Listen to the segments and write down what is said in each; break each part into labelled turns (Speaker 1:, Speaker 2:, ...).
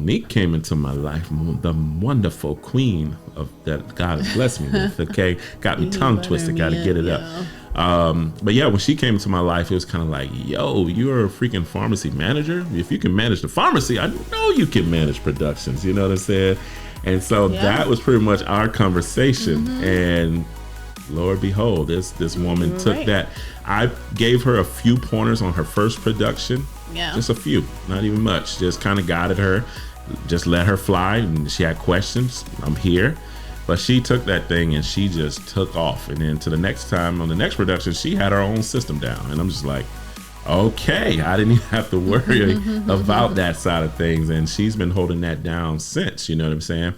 Speaker 1: Monique came into my life, the wonderful queen of that God has blessed me with. Okay, got me tongue twisted. Got to get it up. But yeah, when she came into my life, it was kind of like, yo, you're a freaking pharmacy manager. If you can manage the pharmacy, I know you can manage productions. You know what I'm saying? And so that was pretty much our conversation. And Lord behold, this woman took that. I gave her a few pointers on her first production. Yeah. Just a few, not even much. Just kind of guided her. Just let her fly. And she had questions. I'm here. But she took that thing and she just took off. And then to the next time, on the next production, she had her own system down. And I'm just like, okay, I didn't even have to worry about that side of things. And she's been holding that down since, you know what I'm saying?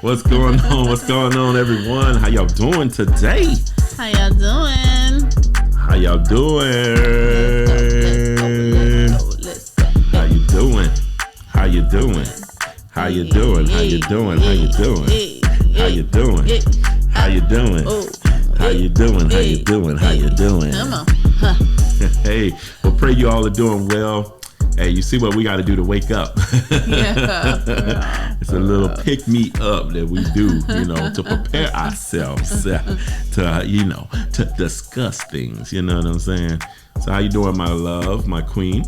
Speaker 1: What's going on? What's going on, everyone? How y'all doing today?
Speaker 2: How y'all doing?
Speaker 1: How y'all doing?
Speaker 2: Let's go.
Speaker 1: How you doing? How you doing? How you doing? How you doing? How you doing? How you doing? How you doing? How you doing? How you doing? How you doing?
Speaker 2: Come on.
Speaker 1: Hey, well, pray you all are doing well. Hey, you see what we got to do to wake up. It's a little pick me up that we do, to prepare ourselves to discuss things. You know what I'm saying? So how you doing, my love, my queen?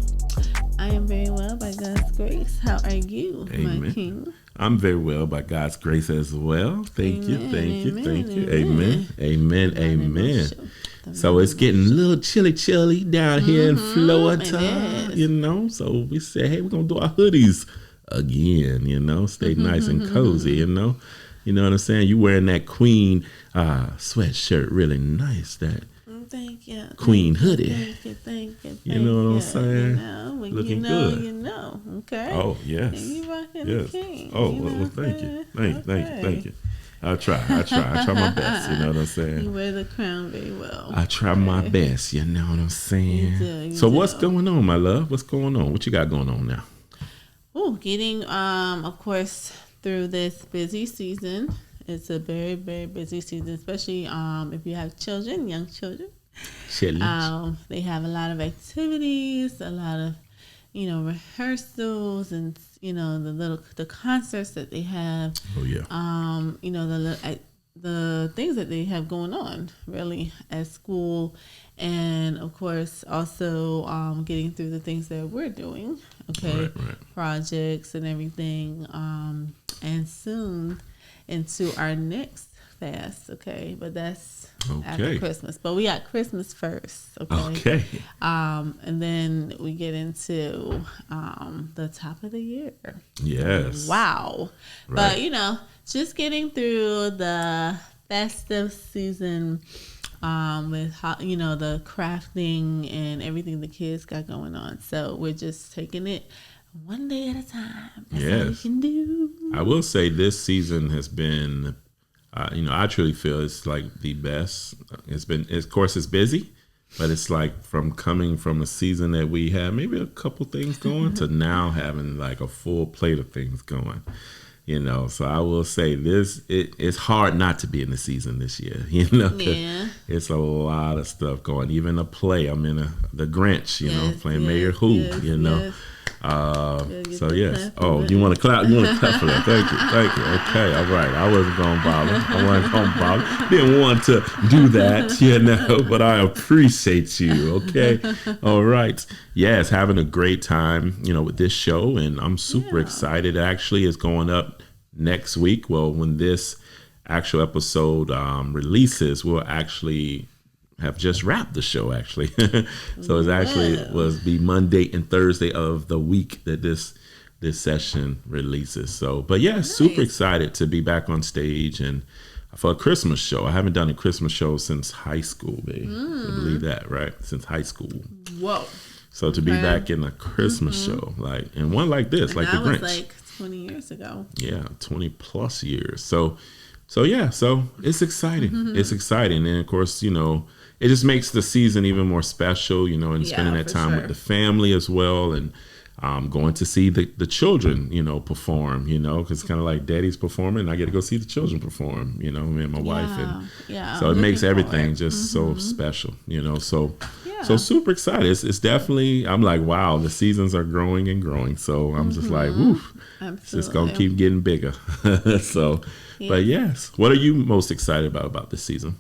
Speaker 2: I am very well by God's grace. How are you,
Speaker 1: Amen.
Speaker 2: My king?
Speaker 1: I'm very well by God's grace as well. Thank you.
Speaker 2: Amen.
Speaker 1: Amen. So it's getting a little chilly down here in Florida, so we said, hey, we're going to do our hoodies again, stay nice and cozy, you know what I'm saying? You wearing that queen sweatshirt, really nice, that
Speaker 2: thank you.
Speaker 1: queen hoodie.
Speaker 2: Thank you.
Speaker 1: You know what I'm saying? Looking good.
Speaker 2: Okay.
Speaker 1: Oh, yes.
Speaker 2: You rocking
Speaker 1: yes.
Speaker 2: the king.
Speaker 1: Oh, well, thank you. Thank you. I try my best, you know what I'm saying?
Speaker 2: You wear the crown very well.
Speaker 1: I try my best, you know what I'm saying?
Speaker 2: You
Speaker 1: do.
Speaker 2: What's
Speaker 1: going on, my love? What's going on? What you got going on now?
Speaker 2: Oh, getting, of course, through this busy season. It's a very, very busy season, especially if you have children, young children. They have a lot of activities, a lot of, rehearsals and, the concerts that they have.
Speaker 1: Oh, yeah.
Speaker 2: The things that they have going on, really, at school. And, of course, also getting through the things that we're doing, okay?
Speaker 1: Right.
Speaker 2: Projects and everything. And soon into our next fast, okay? But that's after Christmas. But we got Christmas first, okay? And then we get into the top of the year.
Speaker 1: Yes.
Speaker 2: Wow. Right. But, just getting through the festive season with, the crafting and everything the kids got going on. So we're just taking it one day at a time. That's all we can do.
Speaker 1: I will say this season has been, I truly feel it's like the best. Of course, it's busy, but it's like coming from a season that we had maybe a couple things going to now having like a full plate of things going. So I will say it's hard not to be in the season this year, It's a lot of stuff going. Even a play, I'm in the Grinch, playing Mayor Who,
Speaker 2: Yes.
Speaker 1: So yes. Oh, you want to clap? You want to clap for that? Thank you. Okay, all right. I wasn't gonna bother. Didn't want to do that, but I appreciate you. Okay, all right. Yes, having a great time, with this show, and I'm super excited. Actually, it's going up next week. Well, when this actual episode releases, we'll actually have just wrapped the show, actually. So it's actually was the Monday and Thursday of the week that this session releases. So, but nice. Super excited to be back on stage and for a Christmas show. I haven't done a Christmas show since high school, babe. I believe that, right? Since high school.
Speaker 2: Whoa.
Speaker 1: So to be back in a Christmas show, like, and one like this, and like the Grinch,
Speaker 2: was like 20 years ago.
Speaker 1: Yeah, 20 plus years. So it's exciting. It's exciting, and of course, you know, it just makes the season even more special. You know, and spending that time with the family as well, and going to see the children, you know, perform. You know, because it's kind of like Daddy's performing, and I get to go see the children perform. You know, me and my wife, and so it makes everything just so special. You know, so super excited. It's definitely. I'm like, wow, the seasons are growing and growing. So I'm just like, woof. It's just gonna keep getting bigger. So, but yes, what are you most excited about this season?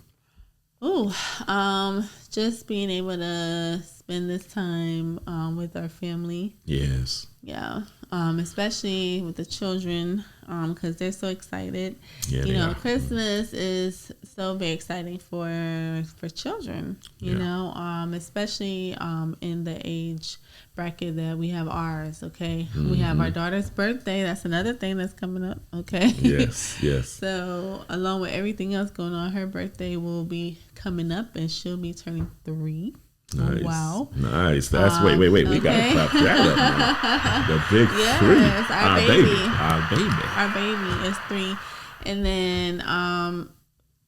Speaker 2: Just being able to spend this time with our family.
Speaker 1: Yes.
Speaker 2: Yeah. Especially with the children, because they're so excited.
Speaker 1: Yeah,
Speaker 2: you know, Christmas is so very exciting for children. You know, especially in the age bracket that we have ours. Okay, we have our daughter's birthday. That's another thing that's coming up. Okay.
Speaker 1: Yes.
Speaker 2: So along with everything else going on, her birthday will be coming up, and she'll be turning 3.
Speaker 1: Nice.
Speaker 2: Oh, wow.
Speaker 1: Nice. That's wait. We gotta clap that up now. The big 3.
Speaker 2: Our baby is 3. And then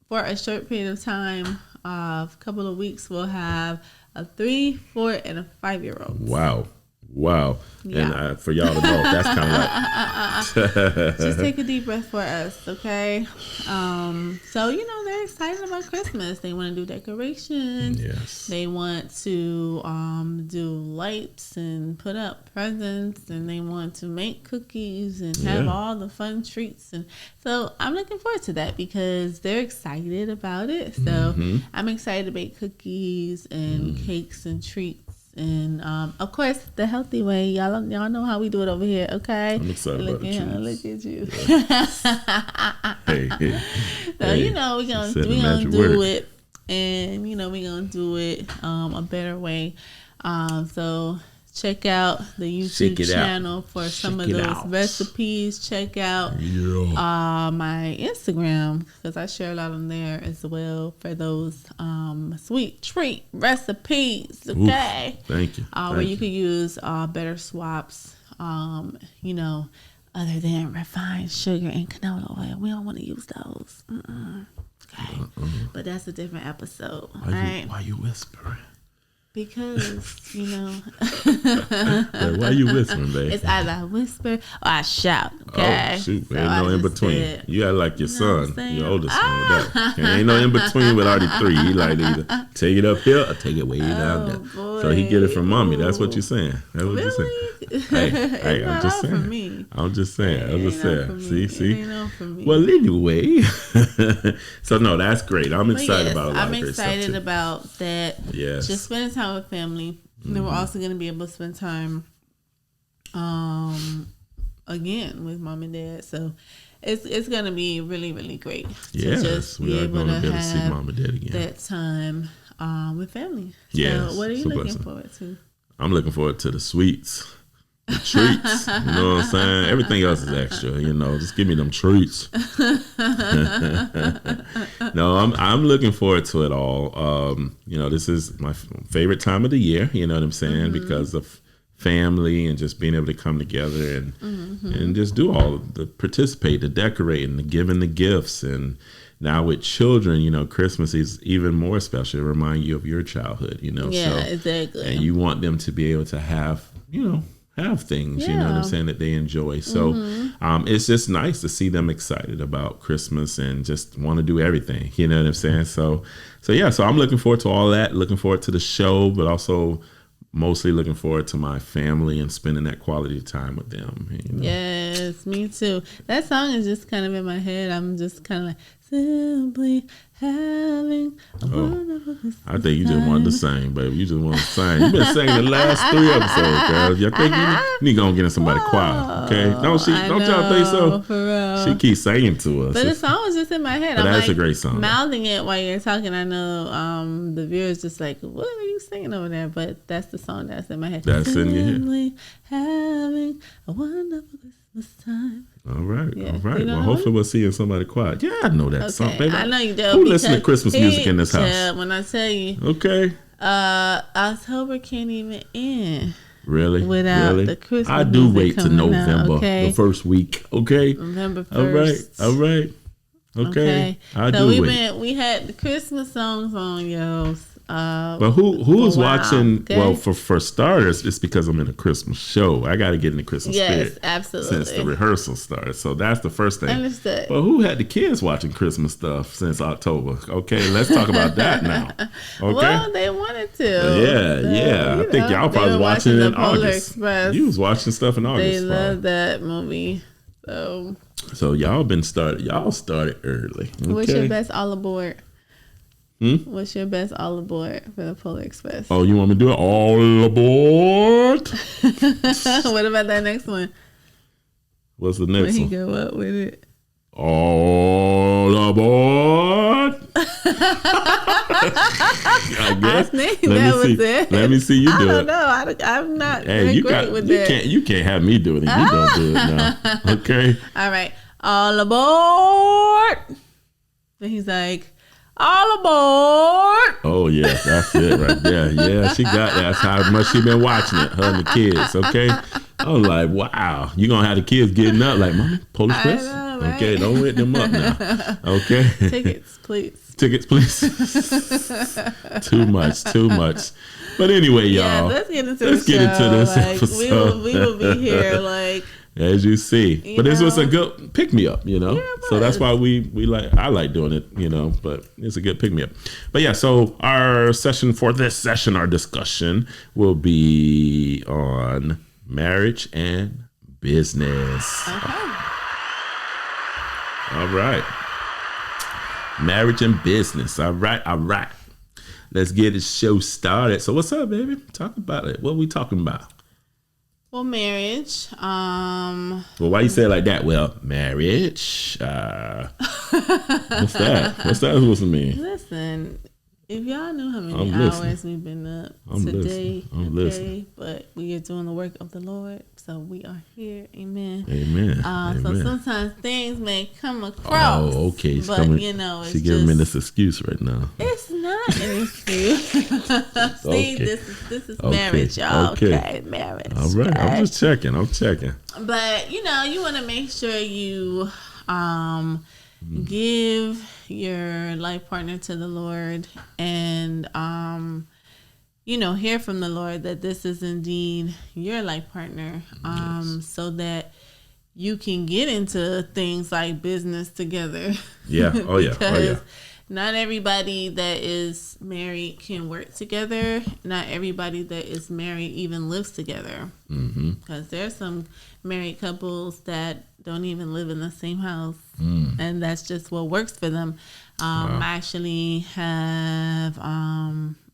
Speaker 2: for a short period of time, a couple of weeks, we'll have a 3, 4, and a 5-year-old. Wow. Yeah.
Speaker 1: And for y'all to know, that's kind of like
Speaker 2: just take a deep breath for us, okay? So you know, they're excited about Christmas. They want to do decorations.
Speaker 1: Yes.
Speaker 2: They want to do lights and put up presents, and they want to make cookies and have all the fun treats. And so I'm looking forward to that because they're excited about it. So I'm excited to bake cookies and cakes and treats. And of course, the healthy way. Y'all know how we do it over here, okay?
Speaker 1: I'm excited
Speaker 2: look
Speaker 1: about the
Speaker 2: Look at you.
Speaker 1: Yes.
Speaker 2: So you know we gonna do it, and you know we gonna do it a better way. So check out the YouTube channel for some of those recipes. Check out my Instagram because I share a lot on there as well for those sweet treat recipes. Okay.
Speaker 1: Oof, thank you.
Speaker 2: Where you could use better swaps. You know, other than refined sugar and canola oil. We don't want to use those. Okay. But that's a different episode.
Speaker 1: Why you whispering?
Speaker 2: Because, you know.
Speaker 1: Why you whispering, babe?
Speaker 2: It's either I whisper or I shout, okay?
Speaker 1: Oh, shoot. Ain't no in between. You got like your son, your oldest son with that. Ain't no in between with already 3. He like to either take it up here or take it way down there. Boy. So he get it from mommy. That's what you're saying. That's what you're saying. Hey, I'm just saying. I'm just saying. See? Well, anyway. So, no, that's great. I'm excited about a lot of great stuff.
Speaker 2: I'm excited about that.
Speaker 1: Yes.
Speaker 2: Just spending time with family. Then we're also going to be able to spend time again with mom and dad. So it's going to be really, really great.
Speaker 1: Yes, we are going to be able to see mom and dad again.
Speaker 2: That time with family.
Speaker 1: Yes.
Speaker 2: So what are you looking forward to?
Speaker 1: I'm looking forward to the sweets. The treats, you know what I'm saying? Everything else is extra, you know. Just give me them treats. No, I'm looking forward to it all. You know, this is my favorite time of the year. You know what I'm saying? Because of family and just being able to come together and just do all the participate, the decorating, the giving the gifts, and now with children, you know, Christmas is even more special. It reminds you of your childhood, you know.
Speaker 2: Yeah, exactly.
Speaker 1: And you want them to be able to have, you know, things, you know what I'm saying, that they enjoy. So it's just nice to see them excited about Christmas and just want to do everything, you know what I'm saying? So I'm looking forward to all that, looking forward to the show, but also mostly looking forward to my family and spending that quality time with them. You know?
Speaker 2: Yes, me too. That song is just kind of in my head. I'm just kind of like, simply having a wonderful Christmas
Speaker 1: I think you just wanted to sing, baby. You just want to sing. You've been singing the last 3 episodes, girl. You think you need to go get in somebody's choir, okay? Don't y'all think so?
Speaker 2: For real.
Speaker 1: She keeps singing to us.
Speaker 2: But the song was just in my head.
Speaker 1: But
Speaker 2: I'm
Speaker 1: that's
Speaker 2: like
Speaker 1: a great song.
Speaker 2: Mouthing it while you're talking. I know the viewers just like, what are you singing over there? But that's the song that's in my head.
Speaker 1: That's in your head.
Speaker 2: Having a wonderful Christmas time.
Speaker 1: All right. Well, hopefully we'll see you in somebody's choir. Yeah, I know that song, baby.
Speaker 2: I know you do.
Speaker 1: Who listens to Christmas music in this house?
Speaker 2: When I tell you.
Speaker 1: Okay.
Speaker 2: October can't even end.
Speaker 1: Really?
Speaker 2: Without the Christmas
Speaker 1: I do wait to
Speaker 2: November,
Speaker 1: out, okay? The first week, okay?
Speaker 2: November 1st.
Speaker 1: All right. Okay.
Speaker 2: We had the Christmas songs on, yo.
Speaker 1: But who was watching? Okay? Well, for starters, it's because I'm in a Christmas show. I got to get in the Christmas spirit.
Speaker 2: Yes, absolutely.
Speaker 1: Since the rehearsal started, so that's the first thing.
Speaker 2: Understood.
Speaker 1: But who had the kids watching Christmas stuff since October? Okay, let's talk about that now. Okay.
Speaker 2: Well, they wanted to.
Speaker 1: Yeah. I think y'all probably watching it in August.
Speaker 2: Express.
Speaker 1: You was watching stuff in August.
Speaker 2: They love that movie.
Speaker 1: So y'all started early. Okay?
Speaker 2: What's your best all aboard? What's your best all aboard for the Polar Express?
Speaker 1: Oh, you want me to do it? All aboard.
Speaker 2: What about that next one?
Speaker 1: What's the next one?
Speaker 2: He go up with it.
Speaker 1: All aboard.
Speaker 2: I think that was it.
Speaker 1: Let me see you do it.
Speaker 2: I don't know. I'm not great with that.
Speaker 1: You can't have me do it if you don't do it now. Okay.
Speaker 2: All right. All aboard. Then he's like, all aboard.
Speaker 1: Oh, yeah. That's it right there. Yeah, she got that. That's how much she been watching it, her and the kids, okay? I was like, wow. You going to have the kids getting up like, Mommy, Polar Express? Right? Okay, don't wake them up now. Okay?
Speaker 2: Tickets, please.
Speaker 1: Too much. But anyway, y'all.
Speaker 2: Let's get into this episode. We will be here like...
Speaker 1: As you see. But this was a good pick-me-up, Yeah, so that's why I like doing it, but it's a good pick-me-up. But yeah, so our discussion will be on marriage and business.
Speaker 2: Okay.
Speaker 1: All right. Marriage and business. All right. Let's get this show started. So what's up, baby? Talk about it. What are we talking about?
Speaker 2: Well, marriage.
Speaker 1: Well, why you say it like that? Well, marriage. What's that? What's that supposed to mean?
Speaker 2: Listen, if y'all knew how many hours we've been up today,
Speaker 1: listening.
Speaker 2: But we are doing the work of the Lord, so we are here. Amen.
Speaker 1: Amen.
Speaker 2: So sometimes things may come across.
Speaker 1: Oh, okay.
Speaker 2: But it's
Speaker 1: she's giving me this excuse right now.
Speaker 2: It's not an excuse. See, this is marriage, y'all. Okay, marriage.
Speaker 1: All right. Okay? I'm just checking.
Speaker 2: But you want to make sure you give your life partner to the Lord and hear from the Lord that this is indeed your life partner, so that you can get into things like business together.
Speaker 1: Yeah. Oh yeah.
Speaker 2: Not everybody that is married can work together. Not everybody that is married even lives together. Because there's some married couples that don't even live in the same house. And that's just what works for them. Wow. I actually have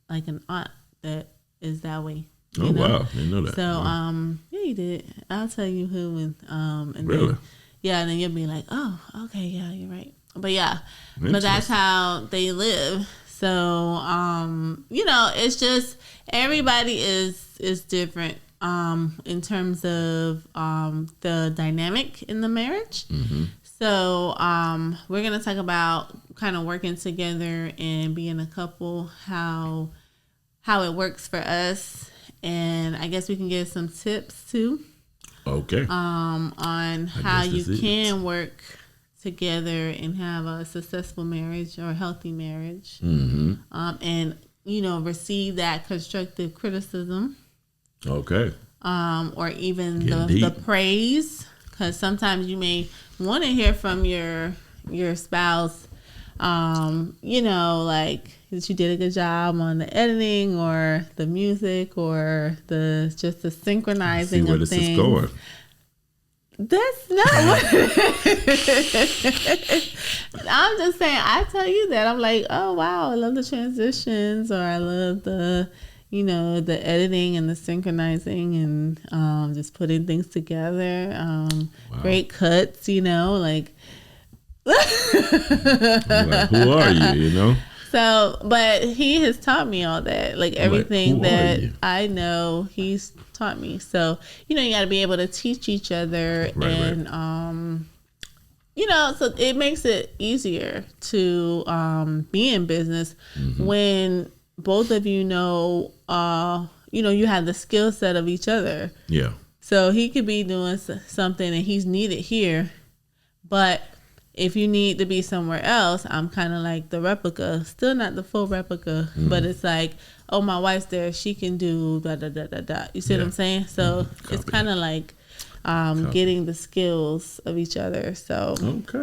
Speaker 2: like an aunt that is that way.
Speaker 1: Oh, wow. I didn't know that.
Speaker 2: So, yeah, you did. I'll tell you who. And
Speaker 1: really?
Speaker 2: Then you'll be like, oh, okay, yeah, you're right. But yeah, but that's how they live. So, it's just everybody is different in terms of the dynamic in the marriage. So, we're going to talk about kind of working together and being a couple, how it works for us. And I guess we can get some tips too.
Speaker 1: Okay.
Speaker 2: On how you can work together and have a successful marriage or a healthy marriage. And receive that constructive criticism. Okay. Or even the praise, because sometimes you may want to hear from your spouse, like that you did a good job on the editing or the music or the synchronizing of things. See where this is going. That's not what I'm just saying. I tell you that I'm like, oh wow, I love the transitions, or I love the the editing and the synchronizing and just putting things together. Wow. Great cuts, like.
Speaker 1: Like, who are you?
Speaker 2: So, but he has taught me all that, like everything that I know, he's taught me. So, you got to be able to teach each other, and so it makes it easier to be in business when both of you know, you have the skill set of each other.
Speaker 1: Yeah.
Speaker 2: So he could be doing something and he's needed here, but if you need to be somewhere else, I'm kind of like the replica, still not the full replica, but it's like, oh, my wife's there, she can do da da da da da. You see what I'm saying? So it's kind of like getting the skills of each other. So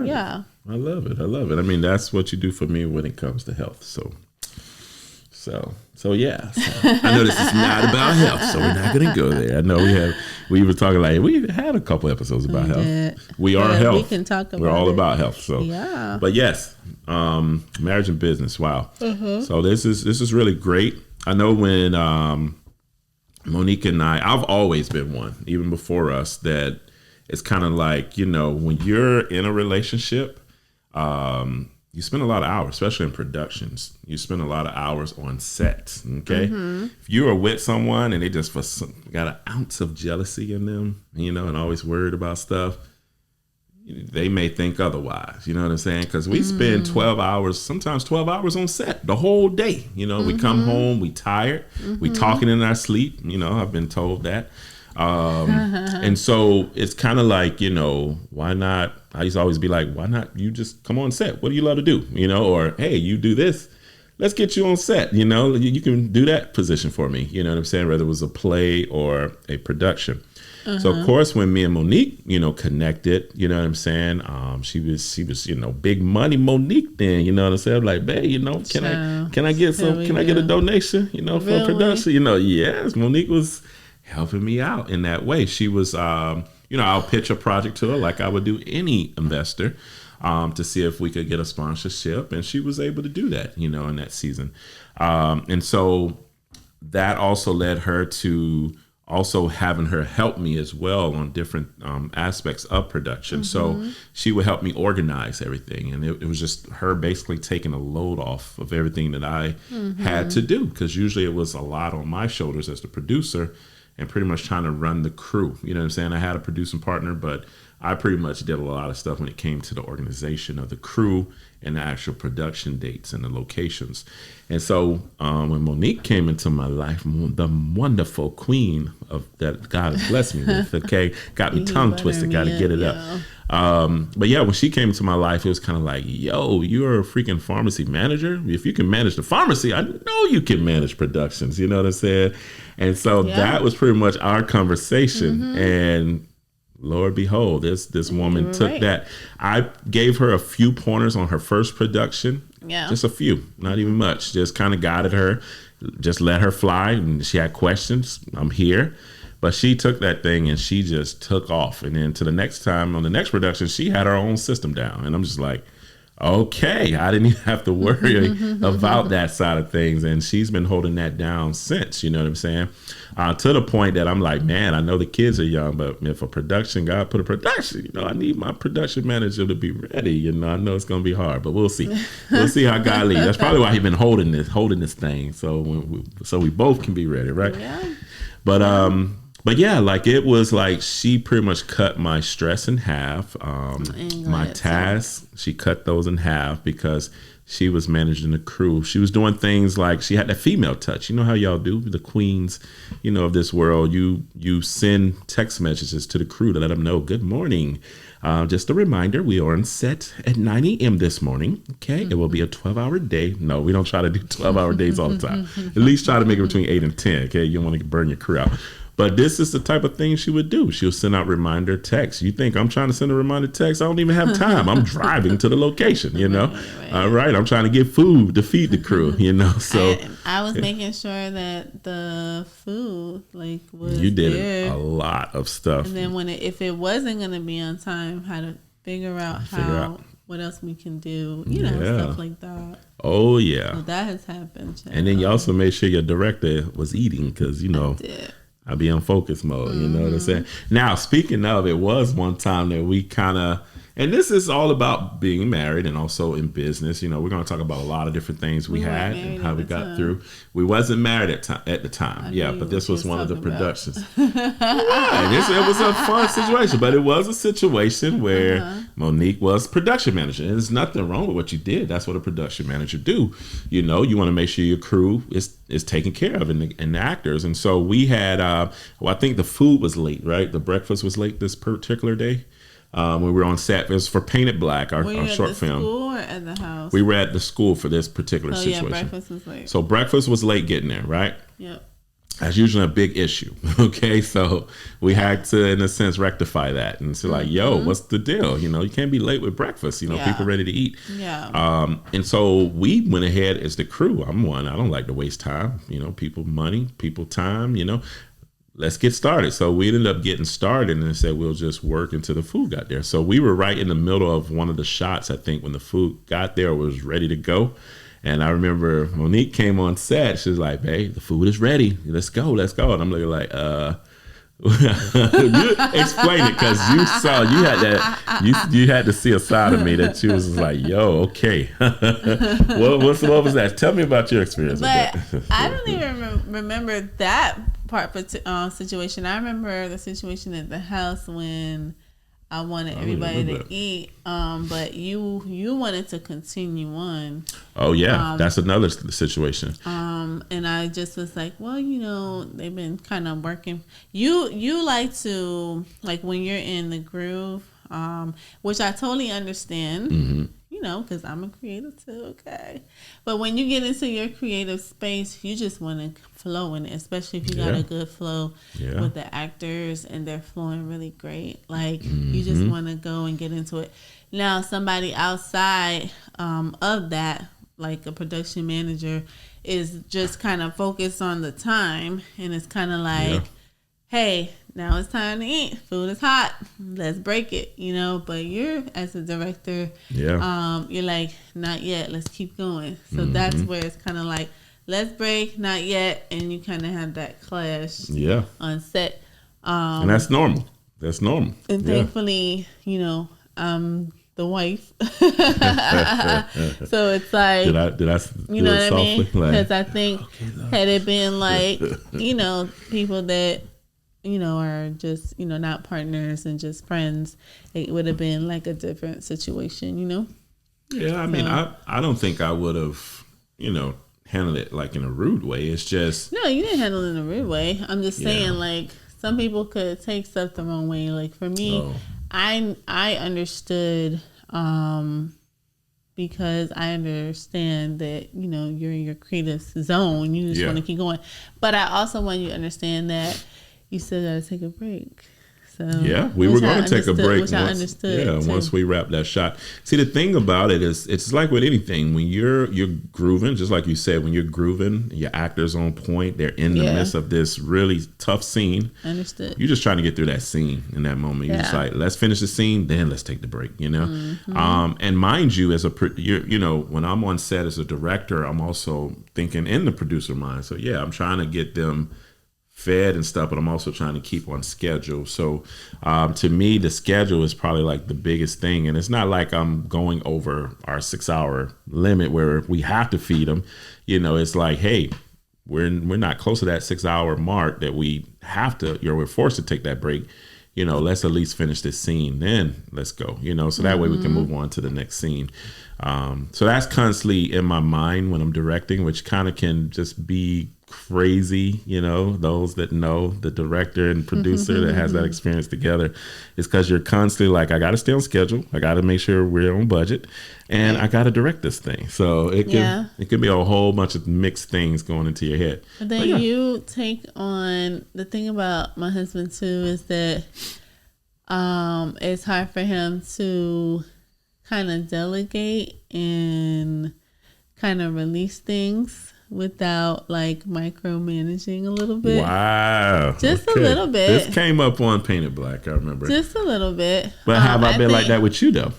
Speaker 2: yeah,
Speaker 1: I love it. I mean, that's what you do for me when it comes to health. So yeah. I know this is not about health, so we're not gonna go there. I know we were talking like we had a couple episodes about health. We are health.
Speaker 2: We can talk about
Speaker 1: We're all about health. So
Speaker 2: yeah.
Speaker 1: But yes, marriage and business. Wow. So this is really great. I know when Monique and I've always been one, even before us, that it's kind of like, when you're in a relationship, you spend a lot of hours, especially in productions. You spend a lot of hours on sets, okay? If you are with someone and they just got an ounce of jealousy in them, and always worried about stuff, they may think otherwise, you know what I'm saying? Because we spend 12 hours, sometimes 12 hours on set the whole day. We come home, we tired, we talking in our sleep, I've been told that. And so it's kind of like, why not? I used to always be like, why not you just come on set? What do you love to do? Or, hey, you do this. Let's get you on set. You can do that position for me. You know what I'm saying? Whether it was a play or a production. So of course, when me and Monique, connected, you know what I'm saying? She was, big money Monique then, you know what I'm saying? I'm like, babe, can I get a donation, for a production? Yes, Monique was helping me out in that way. She was, I'll pitch a project to her like I would do any investor to see if we could get a sponsorship. And she was able to do that, in that season. And so that also led her to also having her help me as well on different aspects of production. So she would help me organize everything. And it was just her basically taking a load off of everything that I had to do. Because usually it was a lot on my shoulders as the producer and pretty much trying to run the crew. You know what I'm saying? I had a producing partner, but I pretty much did a lot of stuff when it came to the organization of the crew and the actual production dates and the locations. And so when Monique came into my life, the wonderful queen of that God has blessed me with, okay, got me tongue twisted, got to get it up. But yeah, when she came into my life, it was kind of like, yo, you're a freaking pharmacy manager. If you can manage the pharmacy, I know you can manage productions. You know what I'm saying? And so that was pretty much our conversation. And Lord behold, this woman took that. I gave her a few pointers on her first production. Yeah. Just a few, not even much. Just kind of guided her, just let her fly. And she had questions. I'm here. But she took that thing and she just took off. And then to the next time on the next production, she had her own system down. And I'm just like, okay, I didn't even have to worry about that side of things. And she's been holding that down since, you know what I'm saying? To the point that I'm like, man, I know the kids are young, but if a production, God put a production, I need my production manager to be ready. I know it's going to be hard, but we'll see. We'll see how God leads. That's probably why he's been holding this thing. So so we both can be ready, right? Yeah. But yeah, like it was like she pretty much cut my stress in half. My tasks, she cut those in half because she was managing the crew. She was doing things like she had that female touch. You know how y'all do, the queens, of this world. You send text messages to the crew to let them know, good morning. Just a reminder, we are on set at 9 a.m. this morning. Okay, it will be a 12-hour day. No, we don't try to do 12-hour days all the time. At least try to make it between 8 and 10. Okay, you don't want to burn your crew out. But this is the type of thing she would do. She'll send out reminder texts. You think I'm trying to send a reminder text? I don't even have time. I'm driving to the location, Right. All right. I'm trying to get food to feed the crew, So
Speaker 2: I was making sure that the food was
Speaker 1: you did
Speaker 2: there.
Speaker 1: A lot of stuff.
Speaker 2: And then if it wasn't going to be on time, how to figure out what else we can do, stuff like that.
Speaker 1: Oh, yeah.
Speaker 2: So that has happened.
Speaker 1: And then you also made sure your director was eating because,
Speaker 2: I did.
Speaker 1: I'd be on focus mode, you know what I'm saying? Now, speaking of, it was one time that we kind of And this is all about being married and also in business. You know, we're going to talk about a lot of different things we had and how we got through. We wasn't married at the time. But this was one of the productions. It was a fun situation, but it was a situation where Monique was production manager. And there's nothing wrong with what you did. That's what a production manager do. You know, you want to make sure your crew is taken care of and the actors. And so we had, I think the food was late, right? The breakfast was late this particular day. When we were on set, it was for Painted Black, our short film.
Speaker 2: School or at the house?
Speaker 1: We were at the school for this particular situation.
Speaker 2: Breakfast was late.
Speaker 1: So breakfast was late getting there, right?
Speaker 2: Yep.
Speaker 1: That's usually a big issue. Okay, so we had to, in a sense, rectify that and say like, "Yo, what's the deal? You know, you can't be late with breakfast. You know, people ready to eat."
Speaker 2: Yeah.
Speaker 1: And so we went ahead as the crew. I don't like to waste time. You know, people money, people time. You know. Let's get started. So we ended up getting started and said we'll just work until the food got there. So we were right in the middle of one of the shots, I think, when the food got there, was ready to go. And I remember Monique came on set. She was like, "Babe, the food is ready. Let's go. And I'm looking like, you explain it, because you had to see a side of me that she was like, yo, okay. what was that? Tell me about your experience with that.
Speaker 2: I don't even remember that part situation. I remember the situation at the house when I wanted everybody to eat, but you wanted to continue on.
Speaker 1: Oh yeah, that's another situation.
Speaker 2: And I just was like, well, they've been kind of working. You like to, like, when you're in the groove, which I totally understand. Mm-hmm. Because I'm a creative too, okay? But when you get into your creative space, you just want to flow in it, especially if you got a good flow with the actors and they're flowing really great. Like, you just want to go and get into it. Now, somebody outside of that, like a production manager, is just kind of focused on the time, and it's kind of like, hey, now it's time to eat. Food is hot. Let's break it, But you're, as a director, you're like, not yet. Let's keep going. So that's where it's kind of like, let's break, not yet. And you kind of have that clash on set.
Speaker 1: And that's normal.
Speaker 2: And thankfully, I'm the wife. So it's like,
Speaker 1: did I
Speaker 2: you know what I mean? Because I think had it been like, people that, are just, not partners and just friends, it would have been like a different situation,
Speaker 1: Yeah, I mean, I don't think I would have, handled it like in a rude way. It's just...
Speaker 2: No, you didn't handle it in a rude way. I'm just saying, like, some people could take stuff the wrong way. Like, for me, I understood, because I understand that, you're in your creative zone. You just want to keep going. But I also want you to understand that you still got to take a break. So
Speaker 1: we were going to take a break.
Speaker 2: Which I understood.
Speaker 1: Once we wrap that shot. See, the thing about it is, it's like with anything. When you're grooving, just like you said, when you're grooving, your actor's on point. They're in the midst of this really tough scene.
Speaker 2: Understood.
Speaker 1: You're just trying to get through that scene in that moment. You're just like, let's finish the scene, then let's take the break. And mind you, as when I'm on set as a director, I'm also thinking in the producer mind. So I'm trying to get them fed and stuff, but I'm also trying to keep on schedule. So to me, the schedule is probably like the biggest thing. And it's not like I'm going over our 6-hour limit where we have to feed them. It's like, hey, we're not close to that 6-hour mark that we have to, we're forced to take that break. Let's at least finish this scene, then let's go, so that way we can move on to the next scene. So that's constantly in my mind when I'm directing, which kind of can just be crazy. Those that know the director and producer that has that experience together, is because you're constantly like, I got to stay on schedule. I got to make sure we're on budget, and I got to direct this thing. So it can be a whole bunch of mixed things going into your head.
Speaker 2: But then you take on, the thing about my husband too is that it's hard for him to kind of delegate and kind of release things without like micromanaging a little bit.
Speaker 1: Wow.
Speaker 2: Just a little bit.
Speaker 1: This came up on Painted Black, I remember.
Speaker 2: Just a little bit.
Speaker 1: But have I been like that with you though?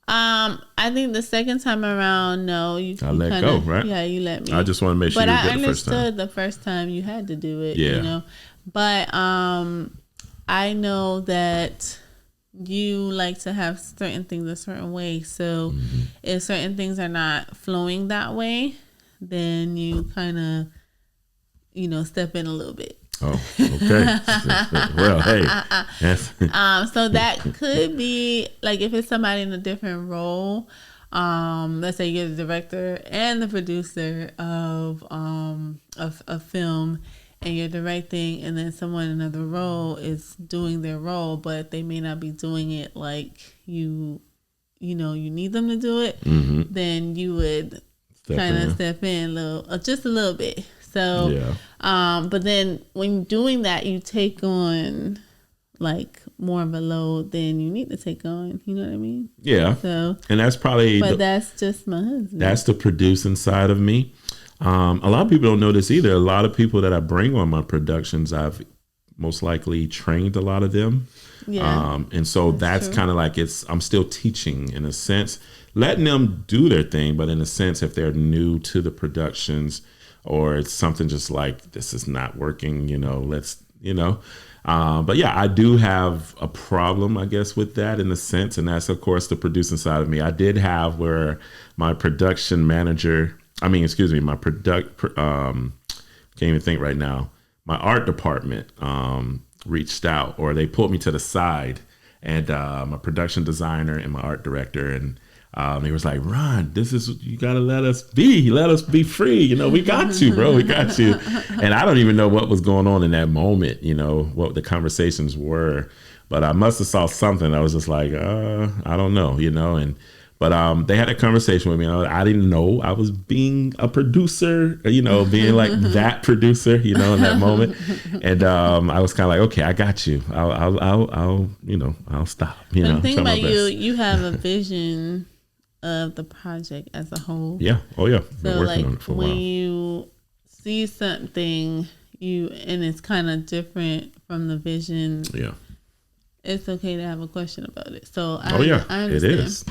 Speaker 2: I think the second time around, no. I
Speaker 1: let go, right?
Speaker 2: Yeah, you let me.
Speaker 1: I just want to make sure you did the first time.
Speaker 2: But I understood the first time you had to do it, But I know that you like to have certain things a certain way. So if certain things are not flowing that way, then you kind of, step in a little bit.
Speaker 1: Oh, okay. Well, hey.
Speaker 2: So that could be like if it's somebody in a different role. Let's say you're the director and the producer of a film, and you're directing, and then someone in another role is doing their role, but they may not be doing it like you need them to do it. Then you would kind of step in just a little bit. So, but then when doing that, you take on like more of a load than you need to take on. You know what I mean?
Speaker 1: Yeah.
Speaker 2: So,
Speaker 1: and that's probably,
Speaker 2: that's just my husband.
Speaker 1: That's the producing side of me. A lot of people don't know this either. A lot of people that I bring on my productions, I've most likely trained a lot of them. Yeah. And so that's kind of like I'm still teaching in a sense, letting them do their thing. But in a sense, if they're new to the productions, or it's something just like, this is not working, but yeah, I do have a problem, I guess, with that in a sense. And that's, of course, the producing side of me. I did have where my production manager, can't even think right now. My art department reached out, or they pulled me to the side, and my production designer and my art director, and he was like, Ron, you gotta let us be free. We got you, bro. We got you. And I don't even know what was going on in that moment, what the conversations were, but I must have saw something. I was just like, I don't know, but they had a conversation with me. I didn't know I was being a producer, being like that producer, in that moment. And I was kind of like, okay, I got you. I'll stop.
Speaker 2: The thing about you have a vision of the project as a whole.
Speaker 1: Yeah. Oh yeah.
Speaker 2: Been working on it for a while. When you see something and it's kind of different from the vision. Yeah. It's okay to have a question about it. So I understand.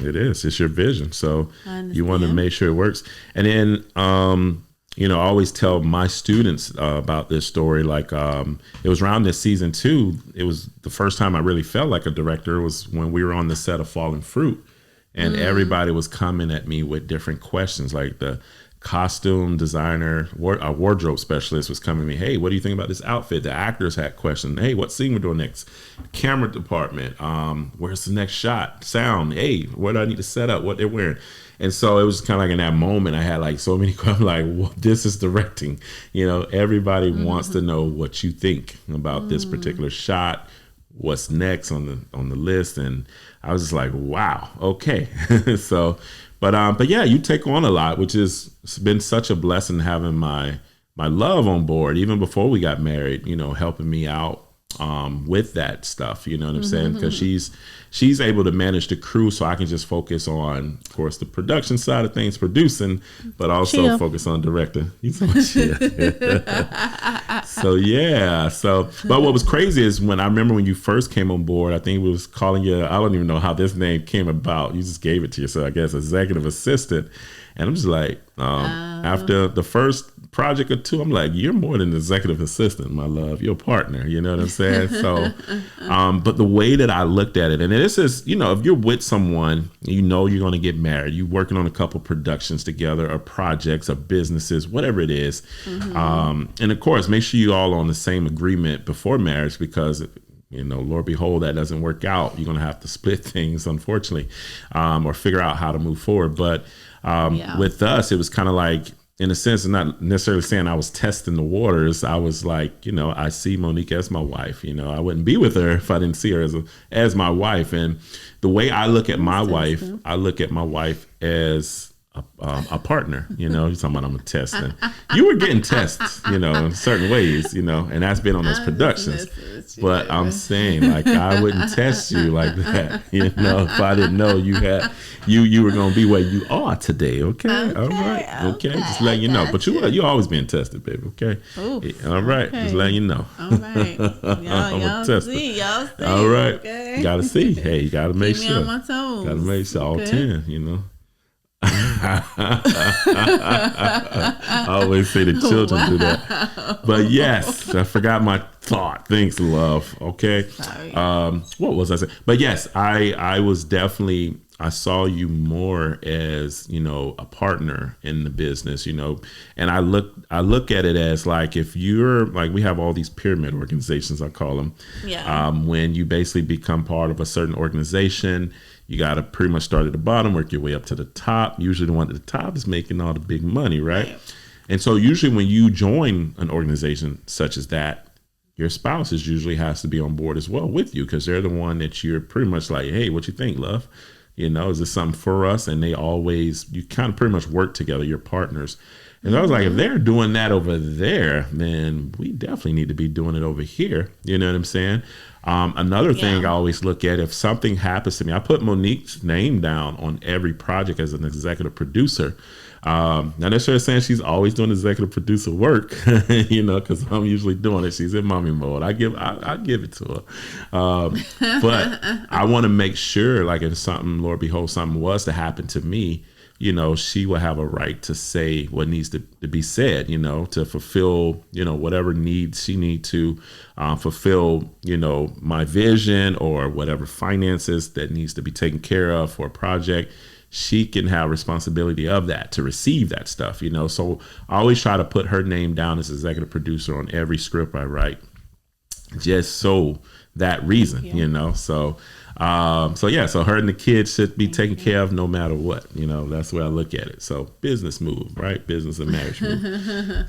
Speaker 1: It is. It's your vision. So you want to make sure it works. And then, I always tell my students about this story. Like it was around this season 2. It was the first time I really felt like a director was when we were on the set of Falling Fruit. And everybody was coming at me with different questions. Like the costume designer, a wardrobe specialist was coming to me. Hey, what do you think about this outfit? The actors had questions. Hey, what scene we're doing next? Camera department. Where's the next shot? Sound. Hey, what do I need to set up? What they're wearing? And so it was kind of like in that moment, I had like so many questions. Like, well, this is directing. Everybody wants to know what you think about this particular shot. What's next on the list? And I was just like, wow, okay. So, but yeah, you take on a lot, which has been such a blessing having my love on board, even before we got married, helping me out with that stuff, you know what I'm saying? Because she's able to manage the crew, so I can just focus on, of course, the production side of things, producing, but also focus on directing. So yeah. But what was crazy is when I remember when you first came on board, I think we was calling you, I don't even know how this name came about. You just gave it to yourself, I guess, executive assistant. And I'm just like, after the first project or two, I'm like, you're more than an executive assistant, my love. You're a partner. You know what I'm saying? So, but the way that I looked at it, and this is, if you're with someone, you're going to get married, you're working on a couple productions together, or projects, or businesses, whatever it is. And of course, make sure you all on the same agreement before marriage, because Lord behold, that doesn't work out. You're going to have to split things, unfortunately, or figure out how to move forward. But with us, it was kind of like, in a sense, not necessarily saying I was testing the waters. I was like, I see Monique as my wife. I wouldn't be with her if I didn't see her as my wife. And the way I look at my wife, I look at my wife as a partner. You're talking about I'm a testing. You were getting tests, in certain ways, and that's been on those productions. But I'm saying, like, I wouldn't test you like that, if I didn't know you were gonna be where you are today. Okay. All right. Okay. Just letting you know. But you always being tested, baby. Okay. Oof. All right. Okay. Just letting you know.
Speaker 2: All right. Y'all see. Y'all see.
Speaker 1: All right.
Speaker 2: Okay.
Speaker 1: You gotta see. Hey, you gotta make
Speaker 2: Keep
Speaker 1: sure.
Speaker 2: me on my toes.
Speaker 1: Gotta make sure all 10. I always say the children do that. But yes, I forgot my thought. Thanks, love. Okay.
Speaker 2: Sorry.
Speaker 1: What was I saying? But yes, I was definitely, I saw you more as, a partner in the business, and I look at it as like, if you're like, we have all these pyramid organizations, I call them.
Speaker 2: Yeah.
Speaker 1: When you basically become part of a certain organization, you got to pretty much start at the bottom, work your way up to the top. Usually the one at the top is making all the big money, right? And so usually when you join an organization such as that, your spouse usually has to be on board as well with you, because they're the one that you're pretty much like, hey, what you think, love? Is this something for us? And you kind of pretty much work together, your partners. And I was like, if they're doing that over there, then we definitely need to be doing it over here. You know what I'm saying? Another thing I always look at, if something happens to me, I put Monique's name down on every project as an executive producer. Not necessarily saying she's always doing executive producer work, because I'm usually doing it. She's in mommy mode. I give it to her. But I want to make sure, like, if something, Lord behold, something was to happen to me, she will have a right to say what needs to be said, to fulfill, whatever needs she need to fulfill, my vision or whatever finances that needs to be taken care of for a project. She can have responsibility of that, to receive that stuff, So I always try to put her name down as executive producer on every script I write, just so that reason, So so her and the kids should be taken care of no matter what, that's the way I look at it. So business move, right? Business and marriage move.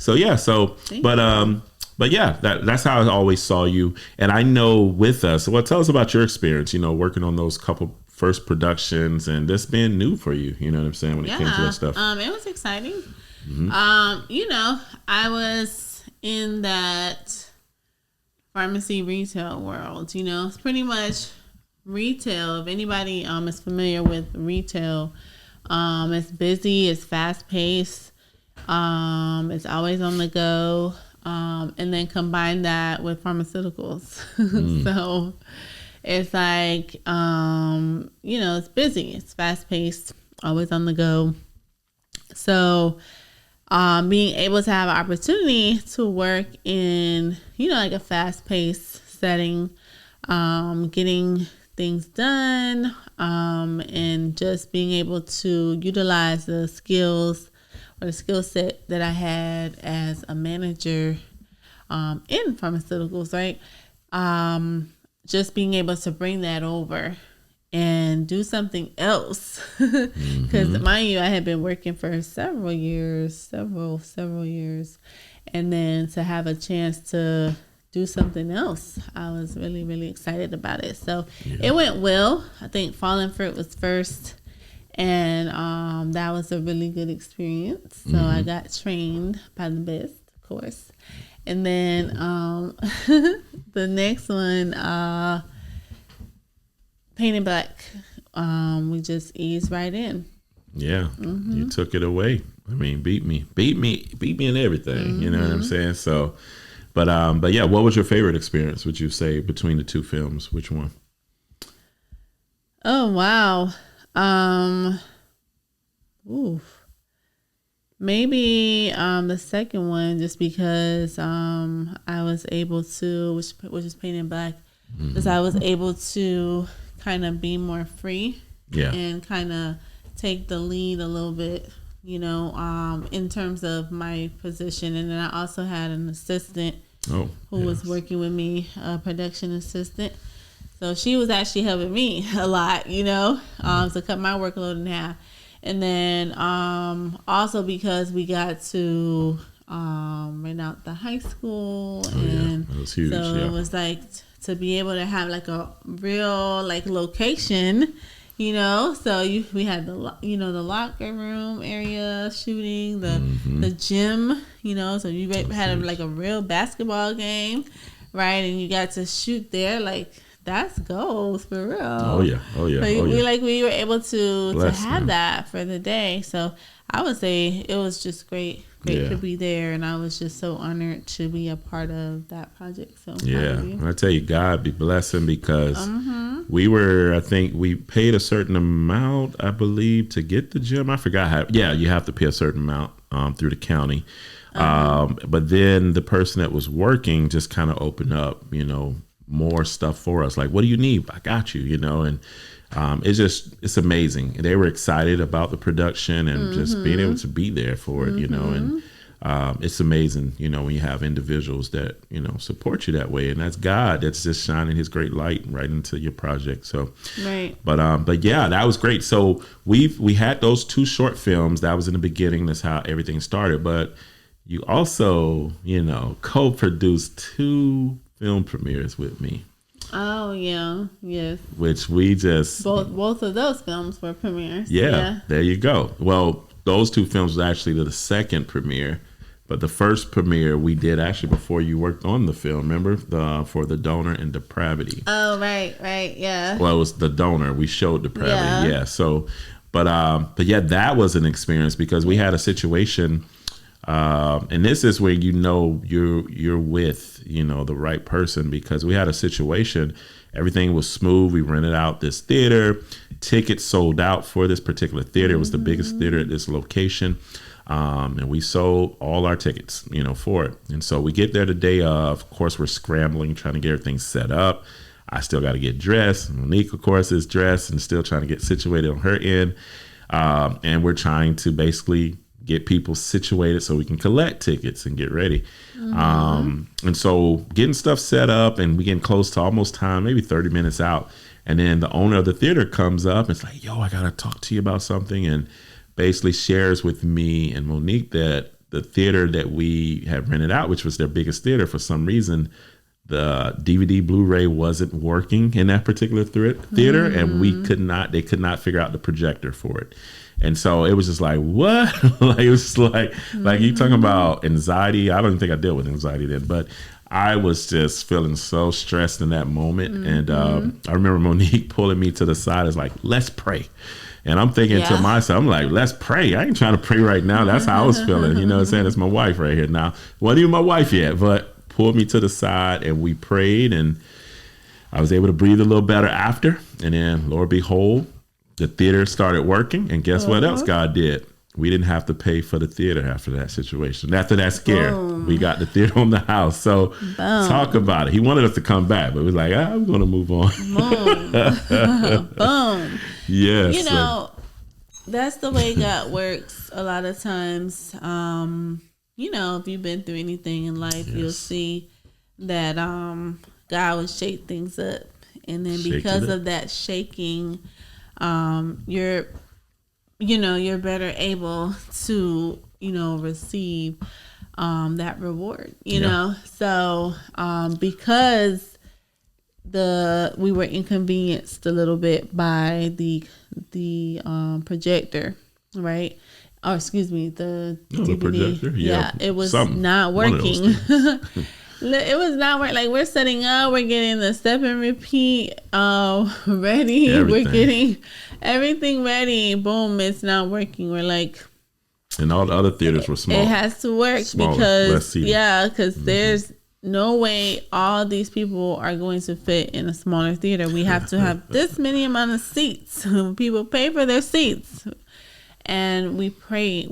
Speaker 1: But yeah, that's how I always saw you. And I know with us, well, tell us about your experience, working on those couple first productions and this being new for you, you know what I'm saying, when it came to that stuff.
Speaker 2: It was exciting. Mm-hmm. I was in that pharmacy retail world, it's pretty much retail. If anybody is familiar with retail, it's busy, it's fast paced, it's always on the go, and then combine that with pharmaceuticals. So it's like, it's busy, it's fast paced, always on the go. So being able to have an opportunity to work in, like a fast paced setting, getting things done, and just being able to utilize the skills or the skill set that I had as a manager in pharmaceuticals, right? Just being able to bring that over and do something else. Because mind you, I had been working for several years. And then to have a chance to do something else, I was really, really excited about it. So it went well. I think Fallen Fruit was first. And that was a really good experience. So I got trained by the best, of course. And then the next one, Painted Black, we just eased right in. Yeah,
Speaker 1: you took it away. I mean, beat me in everything. You know what I'm saying? So, but yeah, what was your favorite experience, would you say, between the two films? Which one?
Speaker 2: Oh, wow. Maybe the second one, just because I was able to, which is Painted Black, because I was able to kind of be more free, and kind of take the lead a little bit, in terms of my position. And then I also had an assistant who was working with me, a production assistant. So she was actually helping me a lot, to cut my workload in half. And then also because we got to rent out the high school. And
Speaker 1: that was huge.
Speaker 2: So it was like to be able to have like a real like location, So we had the locker room area shooting, the gym, So you had like a real basketball game, right? And you got to shoot there, like. That's goals for real.
Speaker 1: Oh yeah.
Speaker 2: We were able to have that for the day. So I would say it was just great great to be there, and I was just so honored to be a part of that project. So
Speaker 1: I tell you, God be blessing, because I think we paid a certain amount, I believe, to get the gym. I forgot how. Yeah, you have to pay a certain amount through the county. But then the person that was working just kind of opened up, more stuff for us. Like, what do you need? I got you, and it's amazing. They were excited about the production and just being able to be there for it, and it's amazing, when you have individuals that, support you that way, and that's God that's just shining his great light right into your project. So,
Speaker 2: right.
Speaker 1: But yeah, that was great. So we had those 2 short films. That was in the beginning. That's how everything started. But you also, co-produced 2 film premieres with me.
Speaker 2: Oh yeah, yes.
Speaker 1: Which we just
Speaker 2: both of those films were premieres.
Speaker 1: Yeah, there you go. Well, those 2 films was actually the second premiere, but the first premiere we did actually before you worked on the film. Remember, for The Donor and Depravity.
Speaker 2: Oh right, yeah.
Speaker 1: Well, it was The Donor. We showed Depravity. Yeah. So, but yeah, that was an experience, because we had a situation. And this is where you're with the right person, because we had a situation. Everything was smooth. We rented out this theater. Tickets sold out for this particular theater. It was the biggest theater at this location, and we sold all our tickets, for it. And so we get there the day of. Of course, we're scrambling, trying to get everything set up. I still got to get dressed. Monique, of course, is dressed and still trying to get situated on her end, and we're trying to basically get people situated so we can collect tickets and get ready. And so getting stuff set up, and we getting close to almost time, maybe 30 minutes out. And then the owner of the theater comes up and it's like, yo, I got to talk to you about something. And basically shares with me and Monique that the theater that we had rented out, which was their biggest theater, for some reason, the DVD Blu-ray wasn't working in that particular theater. And they could not figure out the projector for it. And so it was just like, what? Like, it was just like you talking about anxiety. I don't think I dealt with anxiety then, but I was just feeling so stressed in that moment. And I remember Monique pulling me to the side. It's like, let's pray. And I'm thinking to myself, I'm like, let's pray. I ain't trying to pray right now. That's how I was feeling. You know what I'm saying? It's my wife right here now. Wasn't even my wife yet, but pulled me to the side and we prayed, and I was able to breathe a little better after. And then, Lord behold, the theater started working, and guess what else God did? We didn't have to pay for the theater after that situation. After that scare, we got the theater on the house. So talk about it. He wanted us to come back, but we was like, I'm going to move on.
Speaker 2: Boom.
Speaker 1: Yes.
Speaker 2: You know, that's the way God works a lot of times. You know, if you've been through anything in life, you'll see that God will shake things up. And then because of that shaking, you're better able to, receive that reward, you know. So because we were inconvenienced a little bit by the projector, right? Or excuse me, the DVD.
Speaker 1: The projector. Yeah,
Speaker 2: it was not working. It was not working. Like, we're setting up, we're getting the step and repeat ready. Everything. We're getting everything ready. Boom, it's not working. We're like,
Speaker 1: and all the other theaters were small.
Speaker 2: It has to work because there's no way all these people are going to fit in a smaller theater. We have to have this many amount of seats. People pay for their seats. And we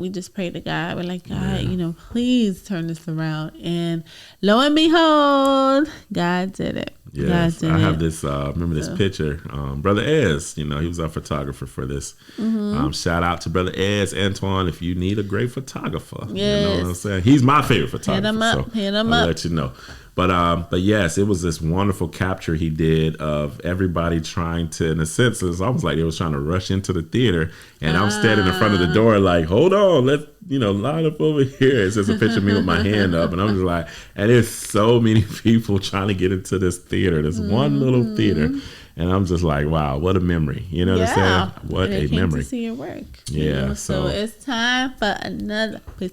Speaker 2: just prayed to God. We're like, God, please turn this around. And lo and behold, God did it.
Speaker 1: Yes, I have this, remember this picture. Brother Ez, he was our photographer for this. Shout out to Brother Ez, Antoine, if you need a great photographer. Yes. You know what I'm saying? He's my favorite photographer. Hit him up. I'll let you know. But yes, it was this wonderful capture he did of everybody trying to, in a sense, it's almost like they was trying to rush into the theater. And I'm standing in front of the door like, hold on, let's, line up over here. It's just a picture of me with my hand up. And I'm just like, and there's so many people trying to get into this theater, this one little theater. And I'm just like, wow, what a memory. You know what I'm saying? What a memory.
Speaker 2: To see your work.
Speaker 1: Yeah.
Speaker 2: You know? So it's time for another piece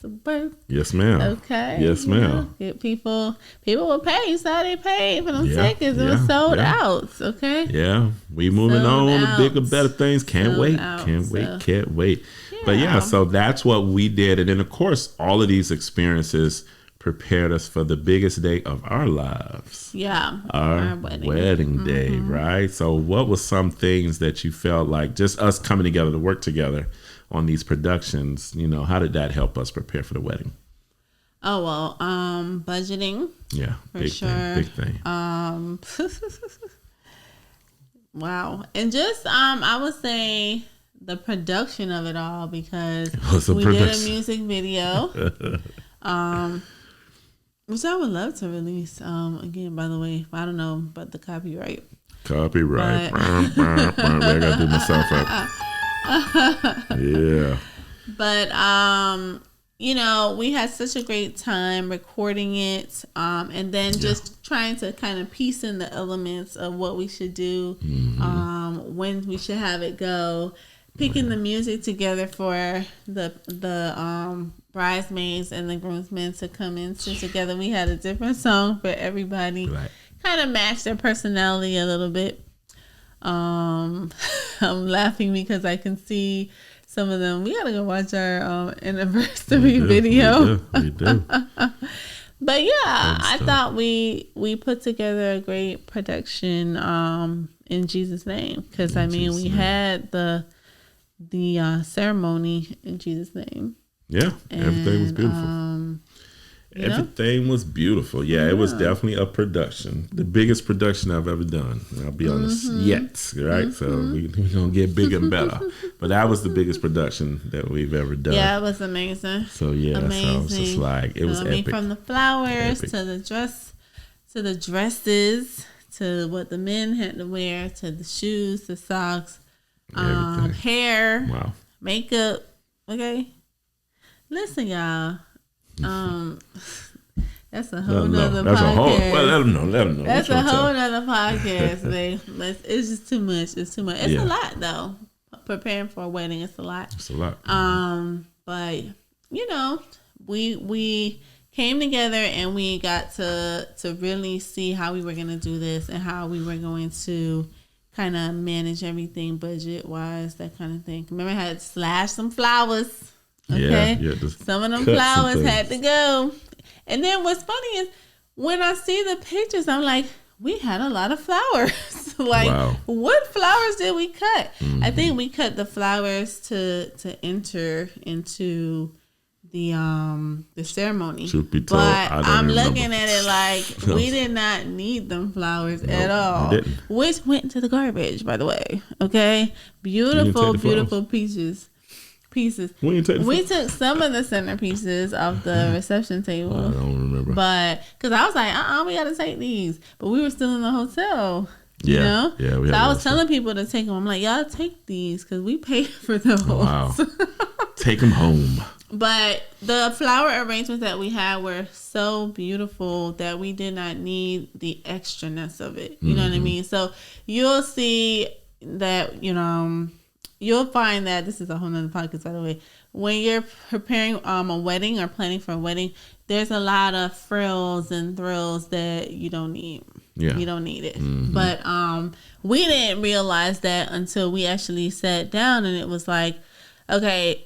Speaker 2: of work.
Speaker 1: Yes, ma'am.
Speaker 2: Okay.
Speaker 1: Yes, ma'am.
Speaker 2: Get people will pay. You saw they paid for them tickets. It was sold out. Okay.
Speaker 1: Yeah. We moving on to bigger, better things. Can't wait. Can't wait. Yeah. But yeah, so that's what we did. And then of course, all of these experiences prepared us for the biggest day of our lives.
Speaker 2: Yeah.
Speaker 1: Our wedding day, right? So what was some things that you felt like just us coming together to work together on these productions, you know, how did that help us prepare for the wedding?
Speaker 2: Oh, well, budgeting.
Speaker 1: Yeah.
Speaker 2: Big
Speaker 1: thing.
Speaker 2: Wow. And just, I would say the production of it all, because we did a music video. Which I would love to release. Again, by the way, I don't know about the copyright. I gotta do myself up. Yeah. But you know, we had such a great time recording it, and then just trying to kind of piece in the elements of what we should do, when we should have it go. Picking the music together for the bridesmaids and the groomsmen to come in together. We had a different song for everybody, kind of matched their personality a little bit. I'm laughing because I can see some of them. We gotta go watch our anniversary video. We do. But yeah, I thought we put together a great production in Jesus' name, because I mean we had the ceremony in Jesus' name. Yeah, everything was beautiful. Everything was beautiful. Yeah, it was definitely a production. The biggest production I've ever done. I'll be honest. Yet, right? So we're going to get bigger and better. But that was the biggest production that we've ever done. Yeah, it was amazing. So yeah, amazing. So I was just like, it was epic. From the flowers to the dress, to the dresses, to what the men had to wear, to the shoes, the socks, hair, makeup. Okay, listen, y'all. That's a whole nother podcast. Let them know. That's a whole nother podcast, babe. It's just too much. It's too much. It's a lot, though. Preparing for a wedding, it's a lot. It's a lot. But you know, we came together and we got to really see how we were going to do this and how we were going to kind of manage everything budget wise, that kind of thing. Remember, I had to slash some flowers. Okay, some of them flowers had to go. And then what's funny is when I see the pictures, I'm like, we had a lot of flowers. What flowers did we cut? I think we cut the flowers to enter into the ceremony. Truth be told, but I'm looking at it like we did not need them flowers at all. Which went to the garbage, by the way. Okay, beautiful pieces. We took some of the centerpieces off the reception table. I don't remember. But because I was like, we gotta take these. But we were still in the hotel. You know? Yeah. So I was telling people to take them. I'm like, y'all take these because we paid for those. Wow. Take them home. But the flower arrangements that we had were so beautiful that we did not need the extraness of it. You know what I mean? So you'll see that, you know, you'll find that this is a whole nother podcast, by the way. When you're preparing a wedding or planning for a wedding, there's a lot of frills and thrills that you don't need. Yeah. You don't need it. But we didn't realize that until we actually sat down and it was like, okay,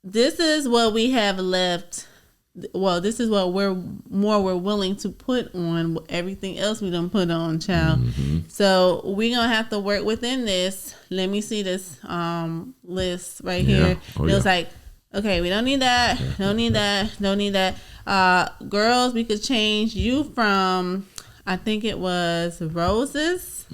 Speaker 2: this is what we have left. Well, this is what we're willing to put on everything else we don't put on, child. So we're gonna have to work within this. Let me see this list right here. It was like, okay, we don't need that. Don't need that. Girls, we could change you from, I think it was roses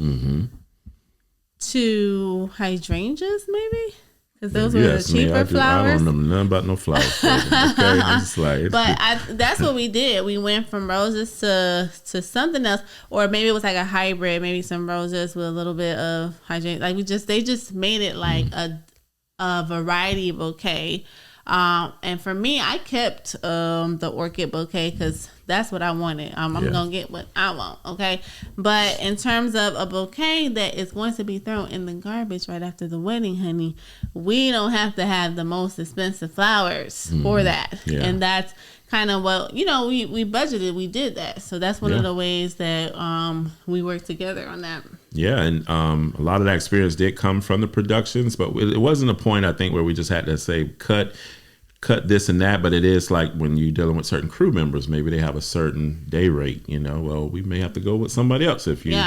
Speaker 2: to hydrangeas, maybe. Because those were the cheaper flowers. I don't know nothing about no flowers. Okay? But that's what we did. We went from roses to something else, or maybe it was like a hybrid. Maybe some roses with a little bit of hydrangea. Like they just made it like a variety bouquet. And for me, I kept the orchid bouquet because that's what I wanted. I'm gonna get what I want. Okay, but in terms of a bouquet that is going to be thrown in the garbage right after the wedding, honey, we don't have to have the most expensive flowers for that, and that's kind of what, we budgeted, we did that. So that's one of the ways that we work together on that.
Speaker 1: Yeah, and a lot of that experience did come from the productions, but it wasn't a point, I think, where we just had to say cut this and that. But it is like when you're dealing with certain crew members, maybe they have a certain day rate. Well, we may have to go with somebody else if you,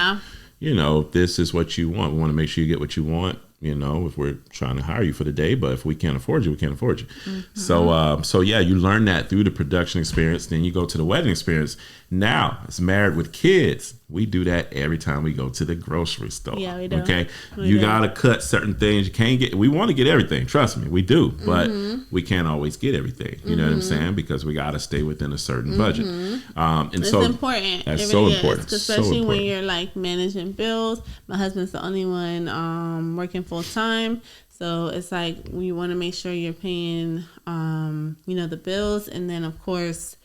Speaker 1: if this is what you want. We want to make sure you get what you want. If we're trying to hire you for the day, but if we can't afford you, we can't afford you. So you learn that through the production experience. Then you go to the wedding experience. Now, as married with kids, we do that every time we go to the grocery store.
Speaker 2: Yeah, we do.
Speaker 1: Okay, you gotta cut certain things. You can't get. We want to get everything. Trust me, we do, but we can't always get everything. You know what I'm saying? Because we gotta stay within a certain budget. And
Speaker 2: it's
Speaker 1: so
Speaker 2: important.
Speaker 1: That's so important,
Speaker 2: especially when you're like managing bills. My husband's the only one working full time. So it's like we want to make sure you're paying, the bills. And then, of course,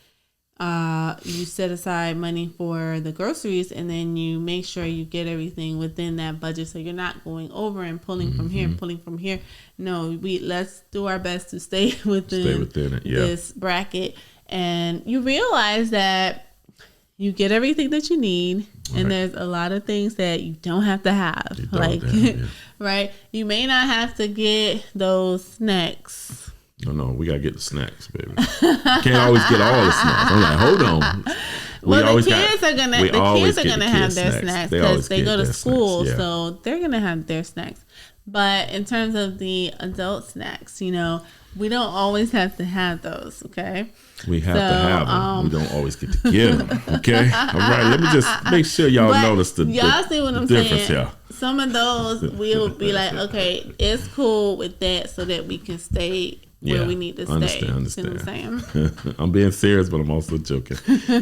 Speaker 2: you set aside money for the groceries, and then you make sure you get everything within that budget. So you're not going over and pulling from here and pulling from here. No, let's do our best to stay within
Speaker 1: it,
Speaker 2: this bracket. And you realize that you get everything that you need. Right. And there's a lot of things that you don't have to have. Right? You may not have to get those snacks.
Speaker 1: No, we got to get the snacks, baby. Can't always get all the snacks. I'm like, hold on.
Speaker 2: The kids are gonna have their snacks because they go to school, so they're gonna have their snacks. But in terms of the adult snacks, we don't always have to have those, okay?
Speaker 1: We have to have them. We don't always get to get them, okay? All right, let me just make sure y'all notice the
Speaker 2: y'all see what I'm
Speaker 1: difference
Speaker 2: saying?
Speaker 1: here.
Speaker 2: Some of those we'll be like, okay, it's cool with that so that we can stay where we need to stay.
Speaker 1: Understand.
Speaker 2: See what I'm saying?
Speaker 1: I'm being serious, but I'm also joking.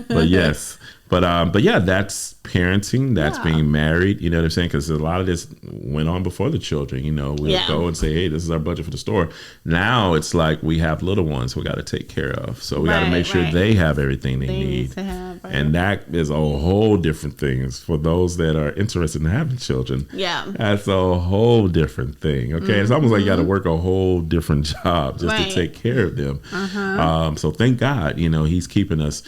Speaker 1: But yes. But yeah, that's parenting. That's being married. You know what I'm saying? Because a lot of this went on before the children. We'll go and say, hey, this is our budget for the store. Now it's like we have little ones we got to take care of. So we got to make sure they have everything they need.
Speaker 2: To have, right?
Speaker 1: And that is a whole different thing. For those that are interested in having children, that's a whole different thing. Okay, it's almost like you got to work a whole different job just to take care of them. So thank God, He's keeping us.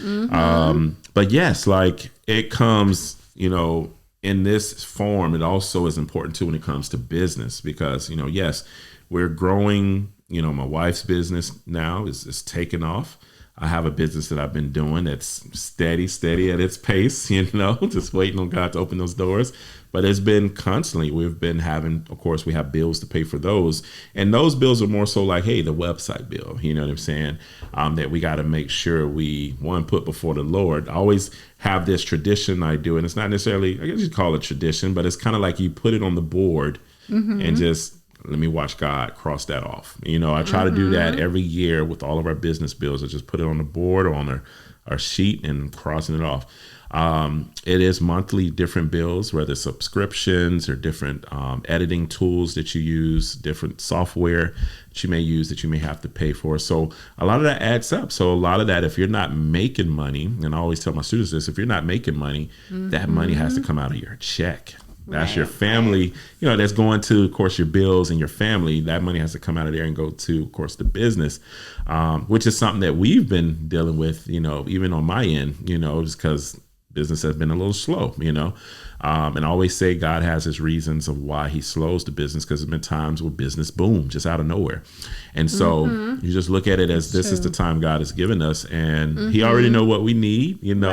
Speaker 1: But yes, like it comes, in this form, it also is important too when it comes to business because, yes, we're growing, my wife's business now is taking off. I have a business that I've been doing that's steady at its pace, just waiting on God to open those doors. But it's been constantly, we've been having, of course, we have bills to pay for those. And those bills are more so like, hey, the website bill, you know what I'm saying? That we got to make sure we, put before the Lord. I always have this tradition I do, and it's not necessarily, I guess you call it tradition, but it's kind of like you put it on the board and just, let me watch God cross that off. I try to do that every year with all of our business bills. I just put it on the board or on our sheet and crossing it off. It is monthly different bills, whether subscriptions or different editing tools that you use, different software that you may use that you may have to pay for. So a lot of that adds up. So a lot of that, if you're not making money, and I always tell my students this, if you're not making money, that money has to come out of your check. That's your family, that's going to, of course, your bills and your family. That money has to come out of there and go to, of course, the business, which is something that we've been dealing with, even on my end, just because business has been a little slow, and I always say God has his reasons of why he slows the business, because there's been times where business boom just out of nowhere. And so you just look at it as this is the time God has given us, and he already know what we need, even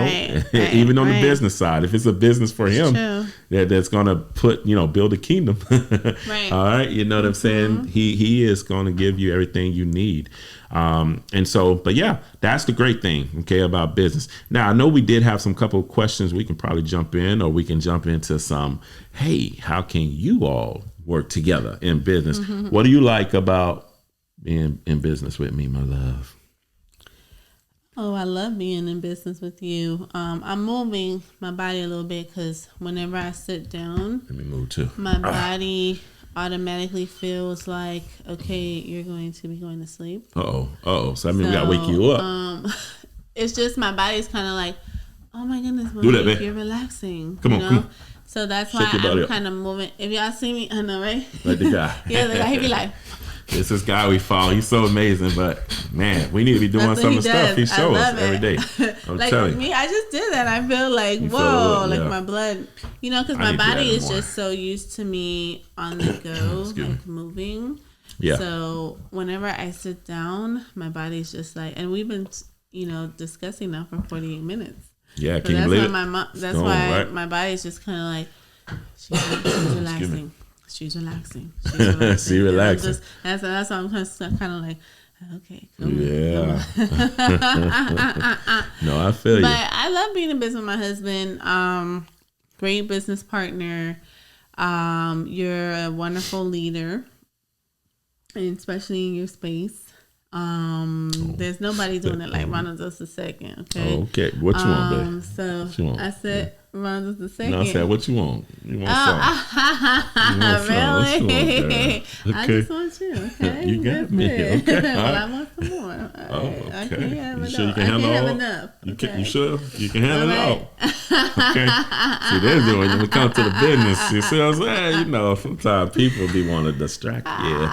Speaker 1: on the business side. If it's a business for him that's going to put, build a kingdom. All right. You know what I'm saying? He is going to give you everything you need. And so, but yeah, that's the great thing, okay, about business. Now, I know we did have some couple of questions. We can probably jump in, or we can jump into some, hey, how can you all work together in business? What do you like about being in business with me, my love?
Speaker 2: Oh, I love being in business with you. I'm moving my body a little bit because whenever I sit down,
Speaker 1: let me move too.
Speaker 2: My body automatically feels like, okay, you're going to be going to sleep.
Speaker 1: So I mean, we gotta wake you up.
Speaker 2: it's just my body's kind of like, oh my goodness, Monique, you're relaxing. Come on. So that's why I'm kind of moving. If y'all see me, I know, right?
Speaker 1: Like the guy.
Speaker 2: Yeah, the guy. He be like,
Speaker 1: it's this guy we follow. He's so amazing, but man, we need to be doing some of the stuff he shows us every day. I'm
Speaker 2: like
Speaker 1: telling you.
Speaker 2: Me, I just did that. I feel like, whoa, like my blood, because my body is just so used to me on the go, like moving. Yeah. So whenever I sit down, my body's just like, and we've been, discussing now for 48 minutes.
Speaker 1: Yeah, can you believe it?
Speaker 2: That's why my body's just kind of like, she's relaxing. She's relaxing.
Speaker 1: She's relaxing.
Speaker 2: That's why I'm kind of like, okay, cool.
Speaker 1: Yeah. No, I feel you.
Speaker 2: But I love being in business with my husband. Great business partner. You're a wonderful leader, and especially in your space. There's nobody doing it like Ronald Diltz II. Okay.
Speaker 1: Oh, okay. What you want, babe?
Speaker 2: So what you want? I said Ronald Diltz II.
Speaker 1: No, I said what you want. You want some?
Speaker 2: Really? Okay. I just want you. Okay.
Speaker 1: You got me. Okay.
Speaker 2: Well, I want some more. Right.
Speaker 1: Oh, okay.
Speaker 2: I can't have enough.
Speaker 1: Sure you can handle all?
Speaker 2: Enough.
Speaker 1: You sure you can handle it all? Okay. See, there's the when we come to the business. You see what I'm saying? Sometimes people be wanting to distract you.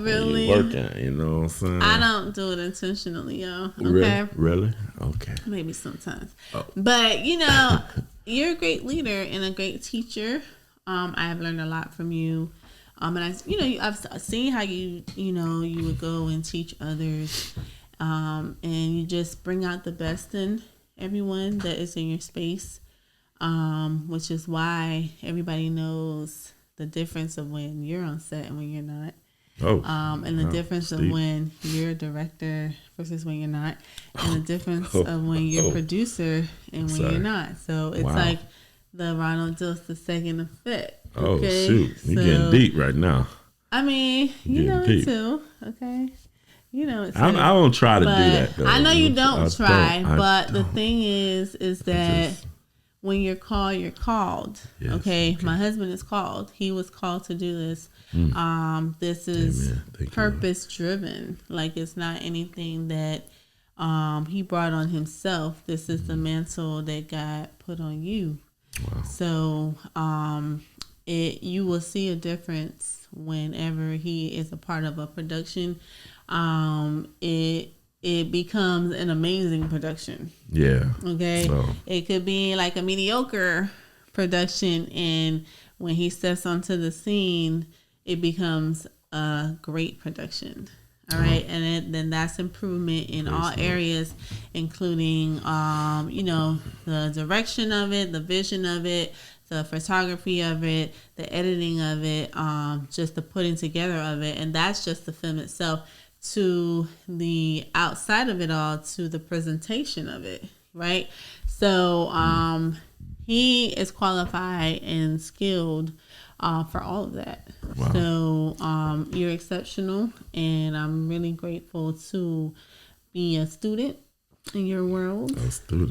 Speaker 2: Really?
Speaker 1: Working, you know what I'm saying?
Speaker 2: I don't do it intentionally, y'all. Okay.
Speaker 1: Really? Okay.
Speaker 2: Maybe sometimes. Oh. But you're a great leader and a great teacher. I have learned a lot from you. And I've seen how you would go and teach others. And you just bring out the best in everyone that is in your space. Which is why everybody knows the difference of when you're on set and when you're not. And the difference of when you're a director versus when you're not, and the difference of when you're a producer and when you're not. So it's like the Ronald Diltz II effect. Okay?
Speaker 1: Shoot, you're getting deep right now.
Speaker 2: I mean, you know it too. Okay, you know it too. I
Speaker 1: don't try to do that though.
Speaker 2: I know you don't try, but the thing is that when you're called, you're called. Yes, okay, my husband is called. He was called to do this. This is purpose driven. Like, it's not anything that he brought on himself. This is the mantle that God put on you. Wow. So you will see a difference whenever he is a part of a production. It becomes an amazing production. Yeah. Okay. So. It could be like a mediocre production, and when he steps onto the scene, it becomes a great production. All right. And then that's improvement in all areas, including, the direction of it, the vision of it, the photography of it, the editing of it, just the putting together of it. And that's just the film itself, to the outside of it all, to the presentation of it. Right. So he is qualified and skilled for all of that. Wow. So you're exceptional, and I'm really grateful to be a student in your world.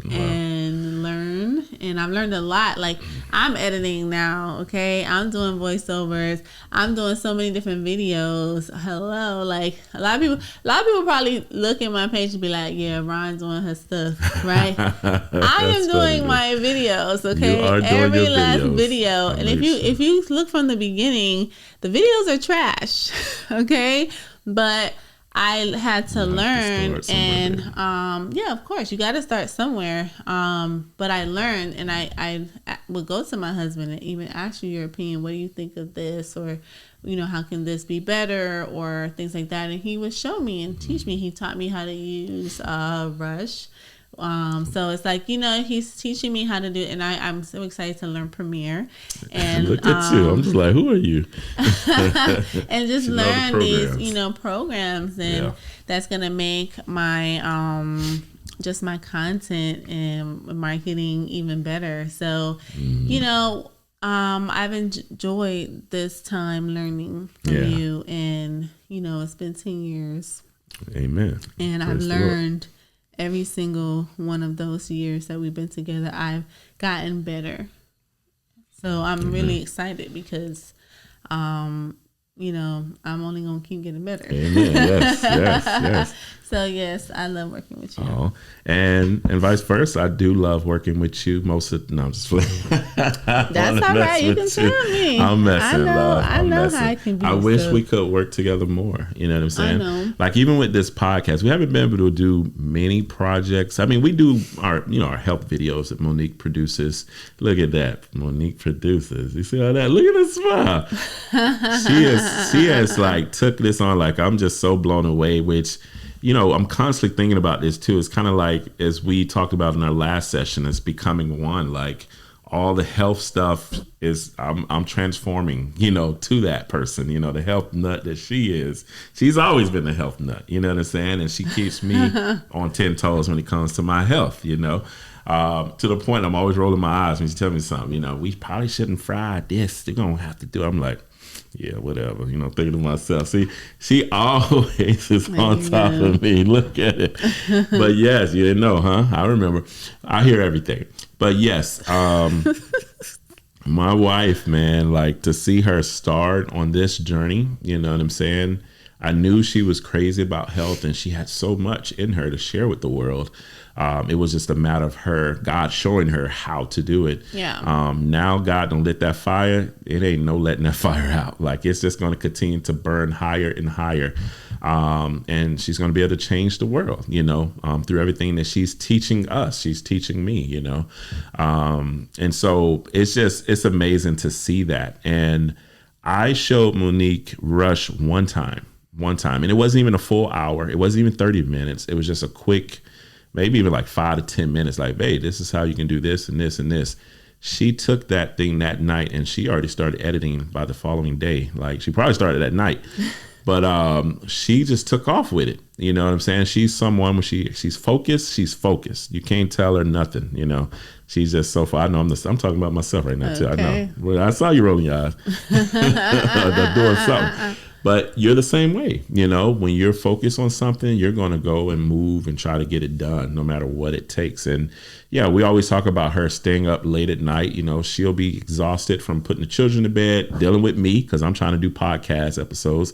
Speaker 2: And learn. And I've learned a lot. Like, I'm editing now, okay? I'm doing voiceovers. I'm doing so many different videos. Hello. Like, a lot of people probably look at my page and be like, yeah, Ron's doing her stuff, right? I am doing my videos, okay? Every last video. And if you look from the beginning, the videos are trash, okay? But I had to learn, and of course, you got to start somewhere. But I learned, and I would go to my husband and even ask you your opinion. What do you think of this? Or, how can this be better? Or things like that. And he would show me and teach me. He taught me how to use Rush. So it's like, he's teaching me how to do it, and I'm so excited to learn Premiere. And
Speaker 1: look at you. I'm just like, who are you?
Speaker 2: And just learn these, programs, and that's gonna make my just my content and marketing even better. So, I've enjoyed this time learning from you, and it's been 10 years.
Speaker 1: Amen.
Speaker 2: And I've learned. Every single one of those years that we've been together, I've gotten better. So I'm really excited because, I'm only going to keep getting better.
Speaker 1: Amen. Yes.
Speaker 2: So, yes, I love working with you.
Speaker 1: Oh, and vice versa. I do love working with you most of no, I'm just playing.
Speaker 2: That's all right. You can tell me.
Speaker 1: I'm messing, love.
Speaker 2: I know how I can be.
Speaker 1: I wish we could work together more. You know what I'm saying?
Speaker 2: I know.
Speaker 1: Like even with this podcast, we haven't been able to do many projects. I mean, we do our health videos that Monique produces. Look at that. Monique produces. You see all that? Look at the smile. She has like took this on like I'm just so blown away, which I'm constantly thinking about this too. It's kind of like, as we talked about in our last session, it's becoming one. Like all the health stuff is, I'm transforming, to that person, the health nut that she is. She's always been a health nut, you know what I'm saying? And she keeps me on 10 toes when it comes to my health, to the point I'm always rolling my eyes when she tells me something, we probably shouldn't fry this. They're going to have to do it. I'm like, yeah, whatever, thinking to myself. See, she always is on top of me. Look at it. But yes, you didn't know, huh? I remember. I hear everything. But yes, my wife, man, like to see her start on this journey, you know what I'm saying? I knew she was crazy about health and she had so much in her to share with the world. It was just a matter of God showing her how to do it.
Speaker 2: Yeah.
Speaker 1: Now God don't lit that fire. It ain't no letting that fire out. Like it's just going to continue to burn higher and higher. And she's going to be able to change the world, through everything that she's teaching us. She's teaching me, and so it's amazing to see that. And I showed Monique Rush one time, and it wasn't even a full hour. It wasn't even 30 minutes. It was just a quick, maybe even like 5 to 10 minutes, like, hey, this is how you can do this and this and this. She took that thing that night and she already started editing by the following day. Like she probably started that night, but she just took off with it. You know what I'm saying? She's someone when she's focused. You can't tell her nothing, She's just so far. I know I'm talking about myself right now too. Okay. I know. Well, I saw you rolling your eyes. They're doing something. But you're the same way, when you're focused on something, you're going to go and move and try to get it done no matter what it takes. And yeah, we always talk about her staying up late at night. She'll be exhausted from putting the children to bed, dealing with me because I'm trying to do podcast episodes.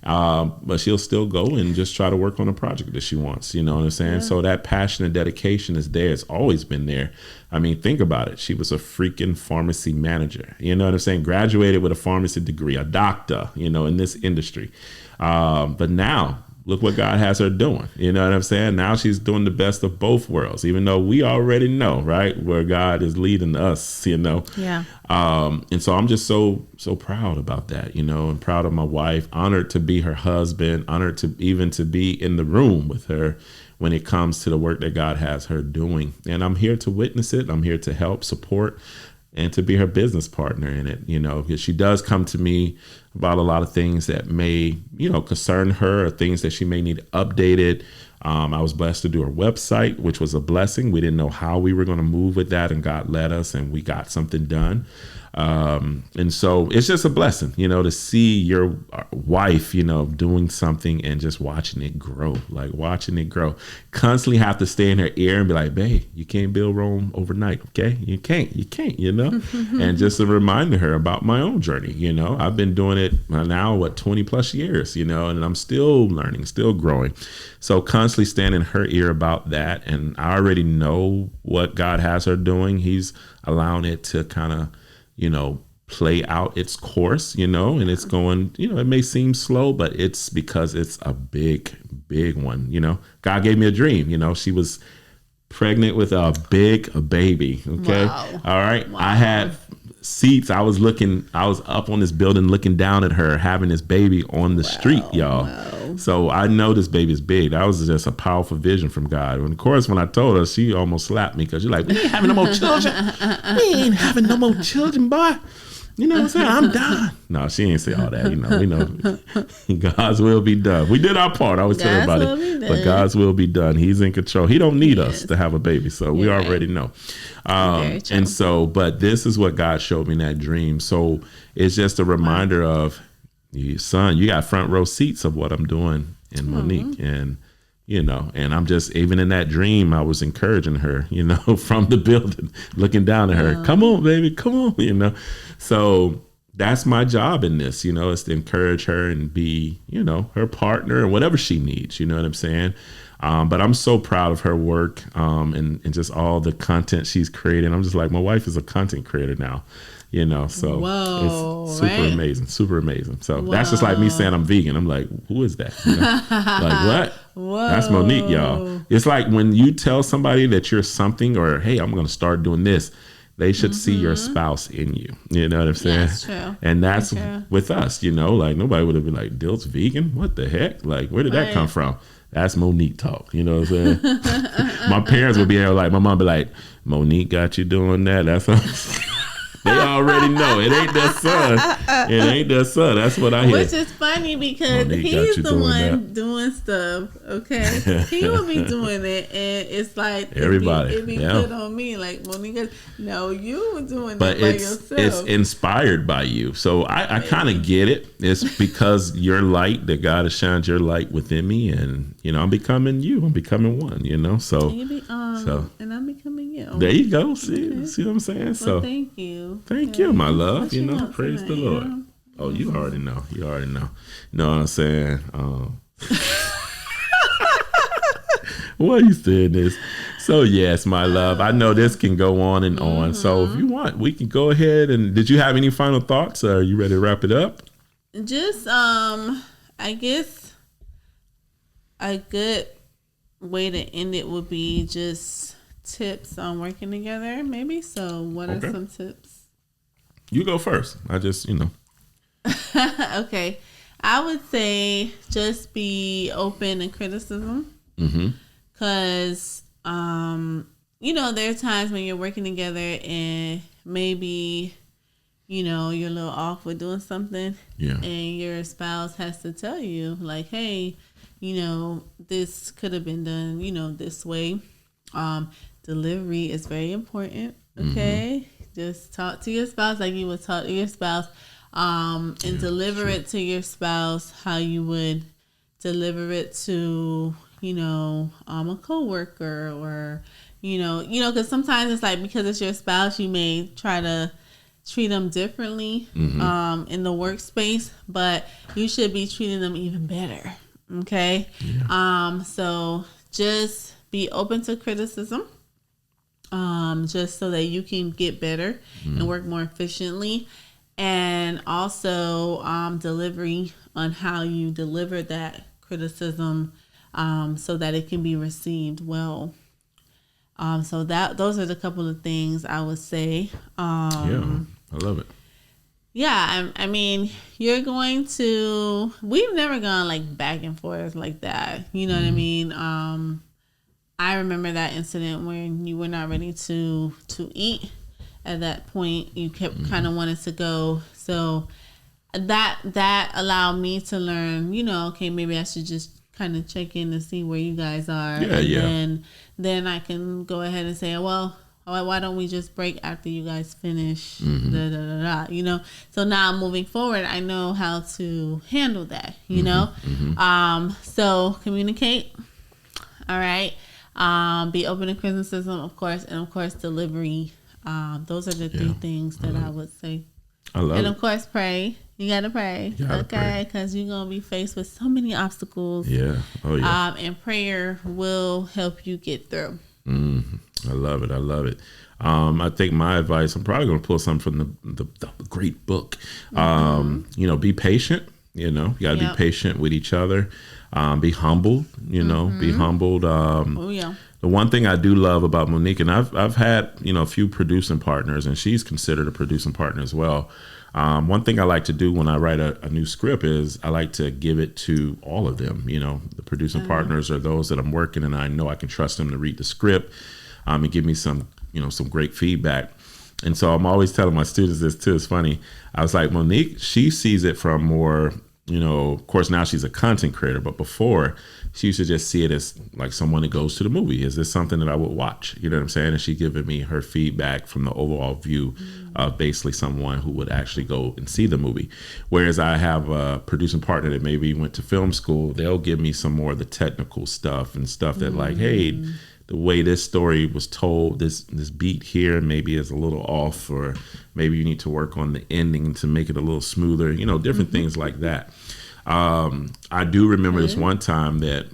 Speaker 1: But she'll still go and just try to work on a project that she wants. You know what I'm saying? Yeah. So that passion and dedication is there. It's always been there. I mean, think about it. She was a freaking pharmacy manager. You know what I'm saying? Graduated with a pharmacy degree, a doctor, in this industry. But now look what God has her doing. You know what I'm saying? Now she's doing the best of both worlds, even though we already know, right, where God is leading us,
Speaker 2: Yeah.
Speaker 1: And so I'm just so proud about that, and proud of my wife, honored to be her husband, honored to be in the room with her when it comes to the work that God has her doing. And I'm here to witness it. I'm here to help, support, and to be her business partner in it, because she does come to me about a lot of things that may, concern her or things that she may need updated. I was blessed to do her website, which was a blessing. We didn't know how we were going to move with that, and God led us and we got something done. And so it's just a blessing, to see your wife, doing something and just watching it grow, constantly have to stay in her ear and be like, babe, you can't build Rome overnight. Okay. You can't, and just a reminder her about my own journey. I've been doing it now, 20 plus years, and I'm still learning, still growing. So constantly staying in her ear about that. And I already know what God has her doing. He's allowing it to kind of, play out its course, and it's going, it may seem slow, but it's because it's a big one. God gave me a dream, she was pregnant with a big baby. Okay.
Speaker 2: Wow.
Speaker 1: All right.
Speaker 2: Wow.
Speaker 1: I had seats. I was up on this building looking down at her having this baby on the street, y'all.
Speaker 2: Wow.
Speaker 1: So I know this baby's big. That was just a powerful vision from God. And of course, when I told her, she almost slapped me because she's like, we ain't having no more children. We ain't having no more children, boy. You know what I'm saying? I'm done. No, she ain't say all that. We know God's will be done. We did our part. I always tell everybody, but God's will be done. He's in control. He don't need us to have a baby. So we already know. And so, but this is what God showed me in that dream. So it's just a reminder of, son, you got front row seats of what I'm doing in Monique. And, and I'm just, even in that dream, I was encouraging her, from the building, looking down at her. Come on, baby, come on, So that's my job in this, is to encourage her and be, her partner and whatever she needs, you know what I'm saying? But I'm so proud of her work and just all the content she's creating. I'm just like, my wife is a content creator now, so
Speaker 2: whoa,
Speaker 1: it's super amazing. So that's just like me saying I'm vegan. I'm like, who is that? Like, what?
Speaker 2: Whoa.
Speaker 1: That's Monique, y'all. It's like when you tell somebody that you're something or, hey, I'm going to start doing this, they should see your spouse in you. You know what I'm saying?
Speaker 2: That's true.
Speaker 1: And that's with us, like nobody would have been like, Diltz vegan? What the heck? Like, where did that come from? That's Monique talk. You know what I'm saying? My parents would be there like, my mom be like, Monique got you doing that. That's what they already know. It ain't their son. It ain't their son. That's what I hear.
Speaker 2: Which is funny because he's the one doing stuff. Okay, he will be doing it, and it's like
Speaker 1: everybody.
Speaker 2: It be put on me. Like Monique, no, you were doing it by yourself.
Speaker 1: It's inspired by you. So I kind of get it. It's because your light that God has shined your light within me, and I'm becoming you. I'm becoming one. So
Speaker 2: and I'm becoming you.
Speaker 1: There you go. See what I'm saying?
Speaker 2: Well,
Speaker 1: so
Speaker 2: thank you.
Speaker 1: Thank you, my love. Praise the Lord. Oh, you already know. You know what I'm saying? Why you saying this? So, yes, my love. I know this can go on and on. So, if you want, we can go ahead. And did you have any final thoughts? Are you ready to wrap it up?
Speaker 2: Just, I guess a good way to end it would be just tips on working together, maybe. So, what are some tips?
Speaker 1: You go first. I just,
Speaker 2: Okay. I would say just be open to criticism. Because, there are times when you're working together and maybe, you're a little off with doing something.
Speaker 1: Yeah.
Speaker 2: And your spouse has to tell you, like, hey, this could have been done, this way. Delivery is very important. Okay. Just talk to your spouse like you would talk to your spouse, and deliver it to your spouse how you would deliver it to, a coworker or, because sometimes it's like because it's your spouse, you may try to treat them differently in the workspace, but you should be treating them even better. Okay. Yeah. So just be open to criticism. Just so that you can get better and work more efficiently, and also delivery on how you deliver that criticism, so that it can be received well. So those are the couple of things I would say.
Speaker 1: I love it.
Speaker 2: Yeah, I mean, you're going to. We've never gone like back and forth like that. You know what I mean? I remember that incident when you were not ready to eat. At that point, you kept kind of wanted to go. So that allowed me to learn, okay, maybe I should just kind of check in to see where you guys are. And then I can go ahead and say, well, why don't we just break after you guys finish? So now moving forward, I know how to handle that, So communicate. All right. Be open to criticism, of course, and of course delivery. Those are the three things that I would say.
Speaker 1: I love it.
Speaker 2: And of course, pray. You gotta pray, because you're gonna be faced with so many obstacles.
Speaker 1: Yeah. Oh yeah.
Speaker 2: And prayer will help you get through.
Speaker 1: I love it. I think my advice, I'm probably gonna pull something from the great book. Be patient. You gotta be patient with each other. Be humble, be humbled. The one thing I do love about Monique, and I've had, a few producing partners, and she's considered a producing partner as well. One thing I like to do when I write a new script is I like to give it to all of them. The producing partners are those that I'm working, and I know I can trust them to read the script and give me some great feedback. And so I'm always telling my students this too. It's funny. I was like, Monique, she sees it from more, of course now she's a content creator, but before she used to just see it as like someone that goes to the movie. Is this something that I would watch? You know what I'm saying? And she giving me her feedback from the overall view of basically someone who would actually go and see the movie. Whereas I have a producing partner that maybe went to film school. They'll give me some more of the technical stuff and stuff that like, hey, the way this story was told, this beat here maybe is a little off, or maybe you need to work on the ending to make it a little smoother, you know, different things like that. I do remember this one time that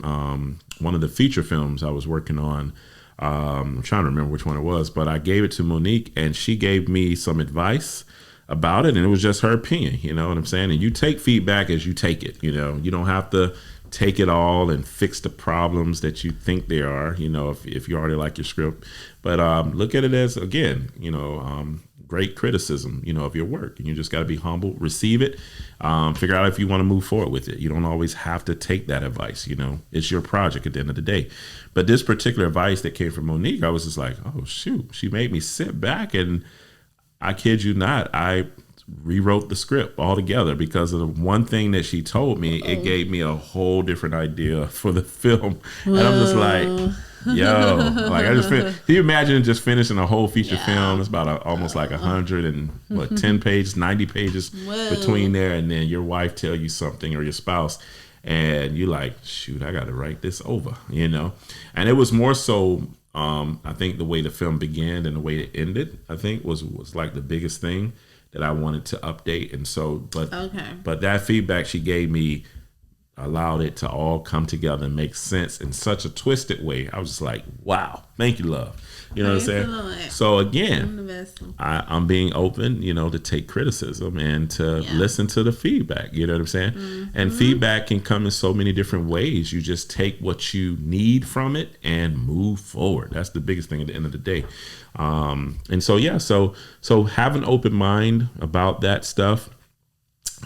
Speaker 1: one of the feature films I was working on, I'm trying to remember which one it was, but I gave it to Monique and she gave me some advice about it, and it was just her opinion, you know what I'm saying? And you take feedback as you take it, you know, you don't have to take it all and fix the problems that you think there are, you know, if you already like your script. But look at it as, again, you know, great criticism, you know, of your work. And you just got to be humble, receive it, figure out if you want to move forward with it. You don't always have to take that advice, you know, it's your project at the end of the day. But this particular advice that came from Monique, I was just like, oh, shoot, she made me sit back, and I kid you not, I rewrote the script altogether because of the one thing that she told me. It gave me a whole different idea for the film. Whoa. And I'm just like, yo, like I just can you imagine just finishing a whole feature film? It's about almost like 10 pages, 90 pages between there, and then your wife tell you something, or your spouse, and you like, shoot, I got to write this over, you know. And it was more so, I think the way the film began and the way it ended, I think was like the biggest thing that I wanted to update. And so, but that feedback she gave me allowed it to all come together and make sense in such a twisted way. I was just like, wow, thank you, love. You know what I'm saying? So again, I'm being open, you know, to take criticism and to listen to the feedback. You know what I'm saying? And feedback can come in so many different ways. You just take what you need from it and move forward. That's the biggest thing at the end of the day. And so have an open mind about that stuff.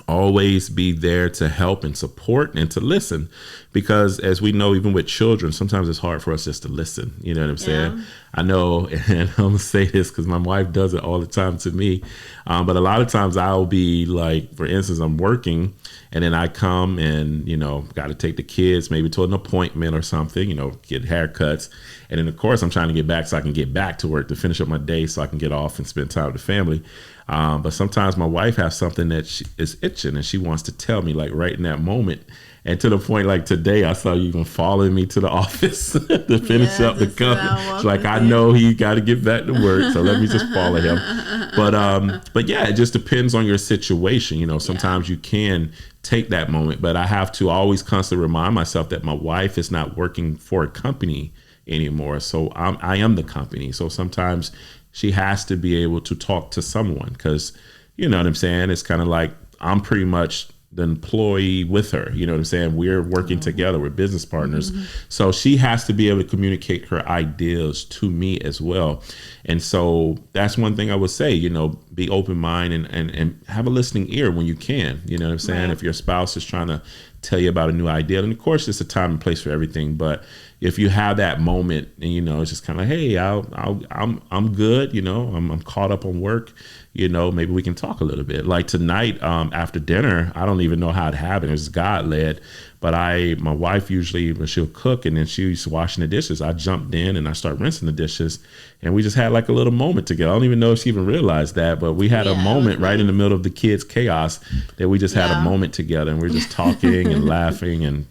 Speaker 1: Always be there to help and support and to listen, because as we know, even with children, sometimes it's hard for us just to listen. You know what I'm saying? I know, and I'm gonna say this because my wife does it all the time to me. But a lot of times I'll be like, for instance, I'm working and then I come and, you know, got to take the kids maybe to an appointment or something, you know, get haircuts. And then of course I'm trying to get back so I can get back to work to finish up my day so I can get off and spend time with the family. But sometimes my wife has something that she is itching and she wants to tell me, like right in that moment. And to the point, like today, I saw you even following me to the office to finish up the company. She's like, I know he got to get back to work, so let me just follow him. But yeah, it just depends on your situation. You know, sometimes you can take that moment, but I have to always constantly remind myself that my wife is not working for a company anymore. So I am the company. So sometimes she has to be able to talk to someone, because, you know what I'm saying? It's kind of like I'm pretty much the employee with her. You know what I'm saying? We're working together. We're business partners. So she has to be able to communicate her ideas to me as well. And so that's one thing I would say, you know, be open-minded and have a listening ear when you can. You know what I'm saying? If your spouse is trying to tell you about a new idea, and of course it's a time and place for everything, but if you have that moment and, you know, it's just kind of, hey, I'm good, you know, I'm caught up on work, you know, maybe we can talk a little bit. Like tonight, after dinner, I don't even know how it happened. It was God led, but my wife usually, she'll cook and then she's washing the dishes. I jumped in and I start rinsing the dishes, and we just had like a little moment together. I don't even know if she even realized that, but we had a moment right in the middle of the kids' chaos that we just had a moment together, and we're just talking and laughing and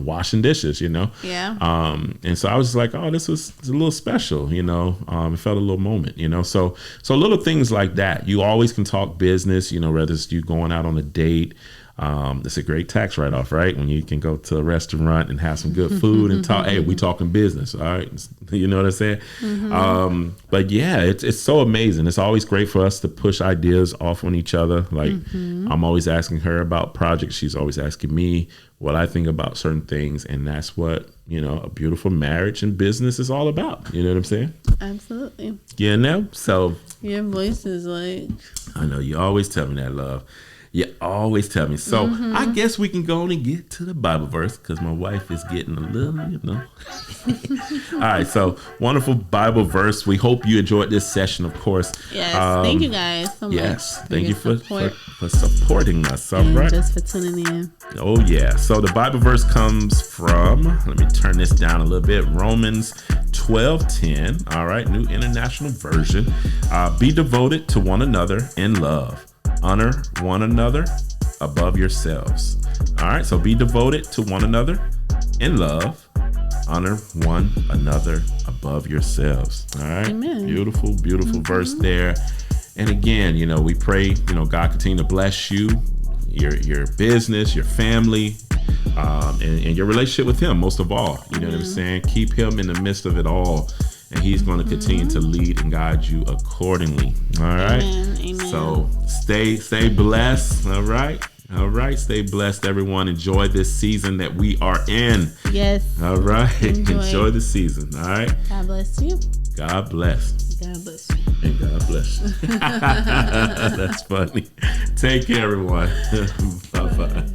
Speaker 1: washing dishes, you know? And so I was just like, oh, this was a little special, you know? It felt a little moment, you know? So little things like that. You always can talk business, you know, whether it's you going out on a date. It's a great tax write-off, right? When you can go to a restaurant and have some good food and talk, hey, we talking business, all right? You know what I'm saying? But yeah, it's so amazing. It's always great for us to push ideas off on each other. Like I'm always asking her about projects. She's always asking me what I think about certain things. And that's what, you know, a beautiful marriage and business is all about. You know what I'm saying?
Speaker 2: Absolutely.
Speaker 1: You know? So
Speaker 2: your voice is like,
Speaker 1: I know you always tell me that, love. You always tell me. So I guess we can go on and get to the Bible verse, because my wife is getting a little, you know. All right. So wonderful Bible verse. We hope you enjoyed this session, of course.
Speaker 2: Yes. Thank you guys so much.
Speaker 1: Yes. Thank you for supporting us. All right.
Speaker 2: Just for tuning in.
Speaker 1: Oh, yeah. So the Bible verse comes from, let me turn this down a little bit, Romans 12:10. All right. New International Version. Be devoted to one another in love. Honor one another above yourselves. All right, so be devoted to one another in love. honor one another above yourselves. All right.
Speaker 2: Amen.
Speaker 1: Beautiful, beautiful verse there. And again, we pray, God continue to bless you, your business, your family, and your relationship with him, most of all. You know what I'm saying? Keep him in the midst of it all. And he's going to continue to lead and guide you accordingly. All right.
Speaker 2: Amen.
Speaker 1: So stay blessed. All right. Stay blessed, everyone. Enjoy this season that we are in.
Speaker 2: Yes.
Speaker 1: All right. Enjoy the season. All right.
Speaker 2: God bless you.
Speaker 1: God bless.
Speaker 2: God bless you.
Speaker 1: And God bless you. That's funny. Take care, everyone. Bye-bye.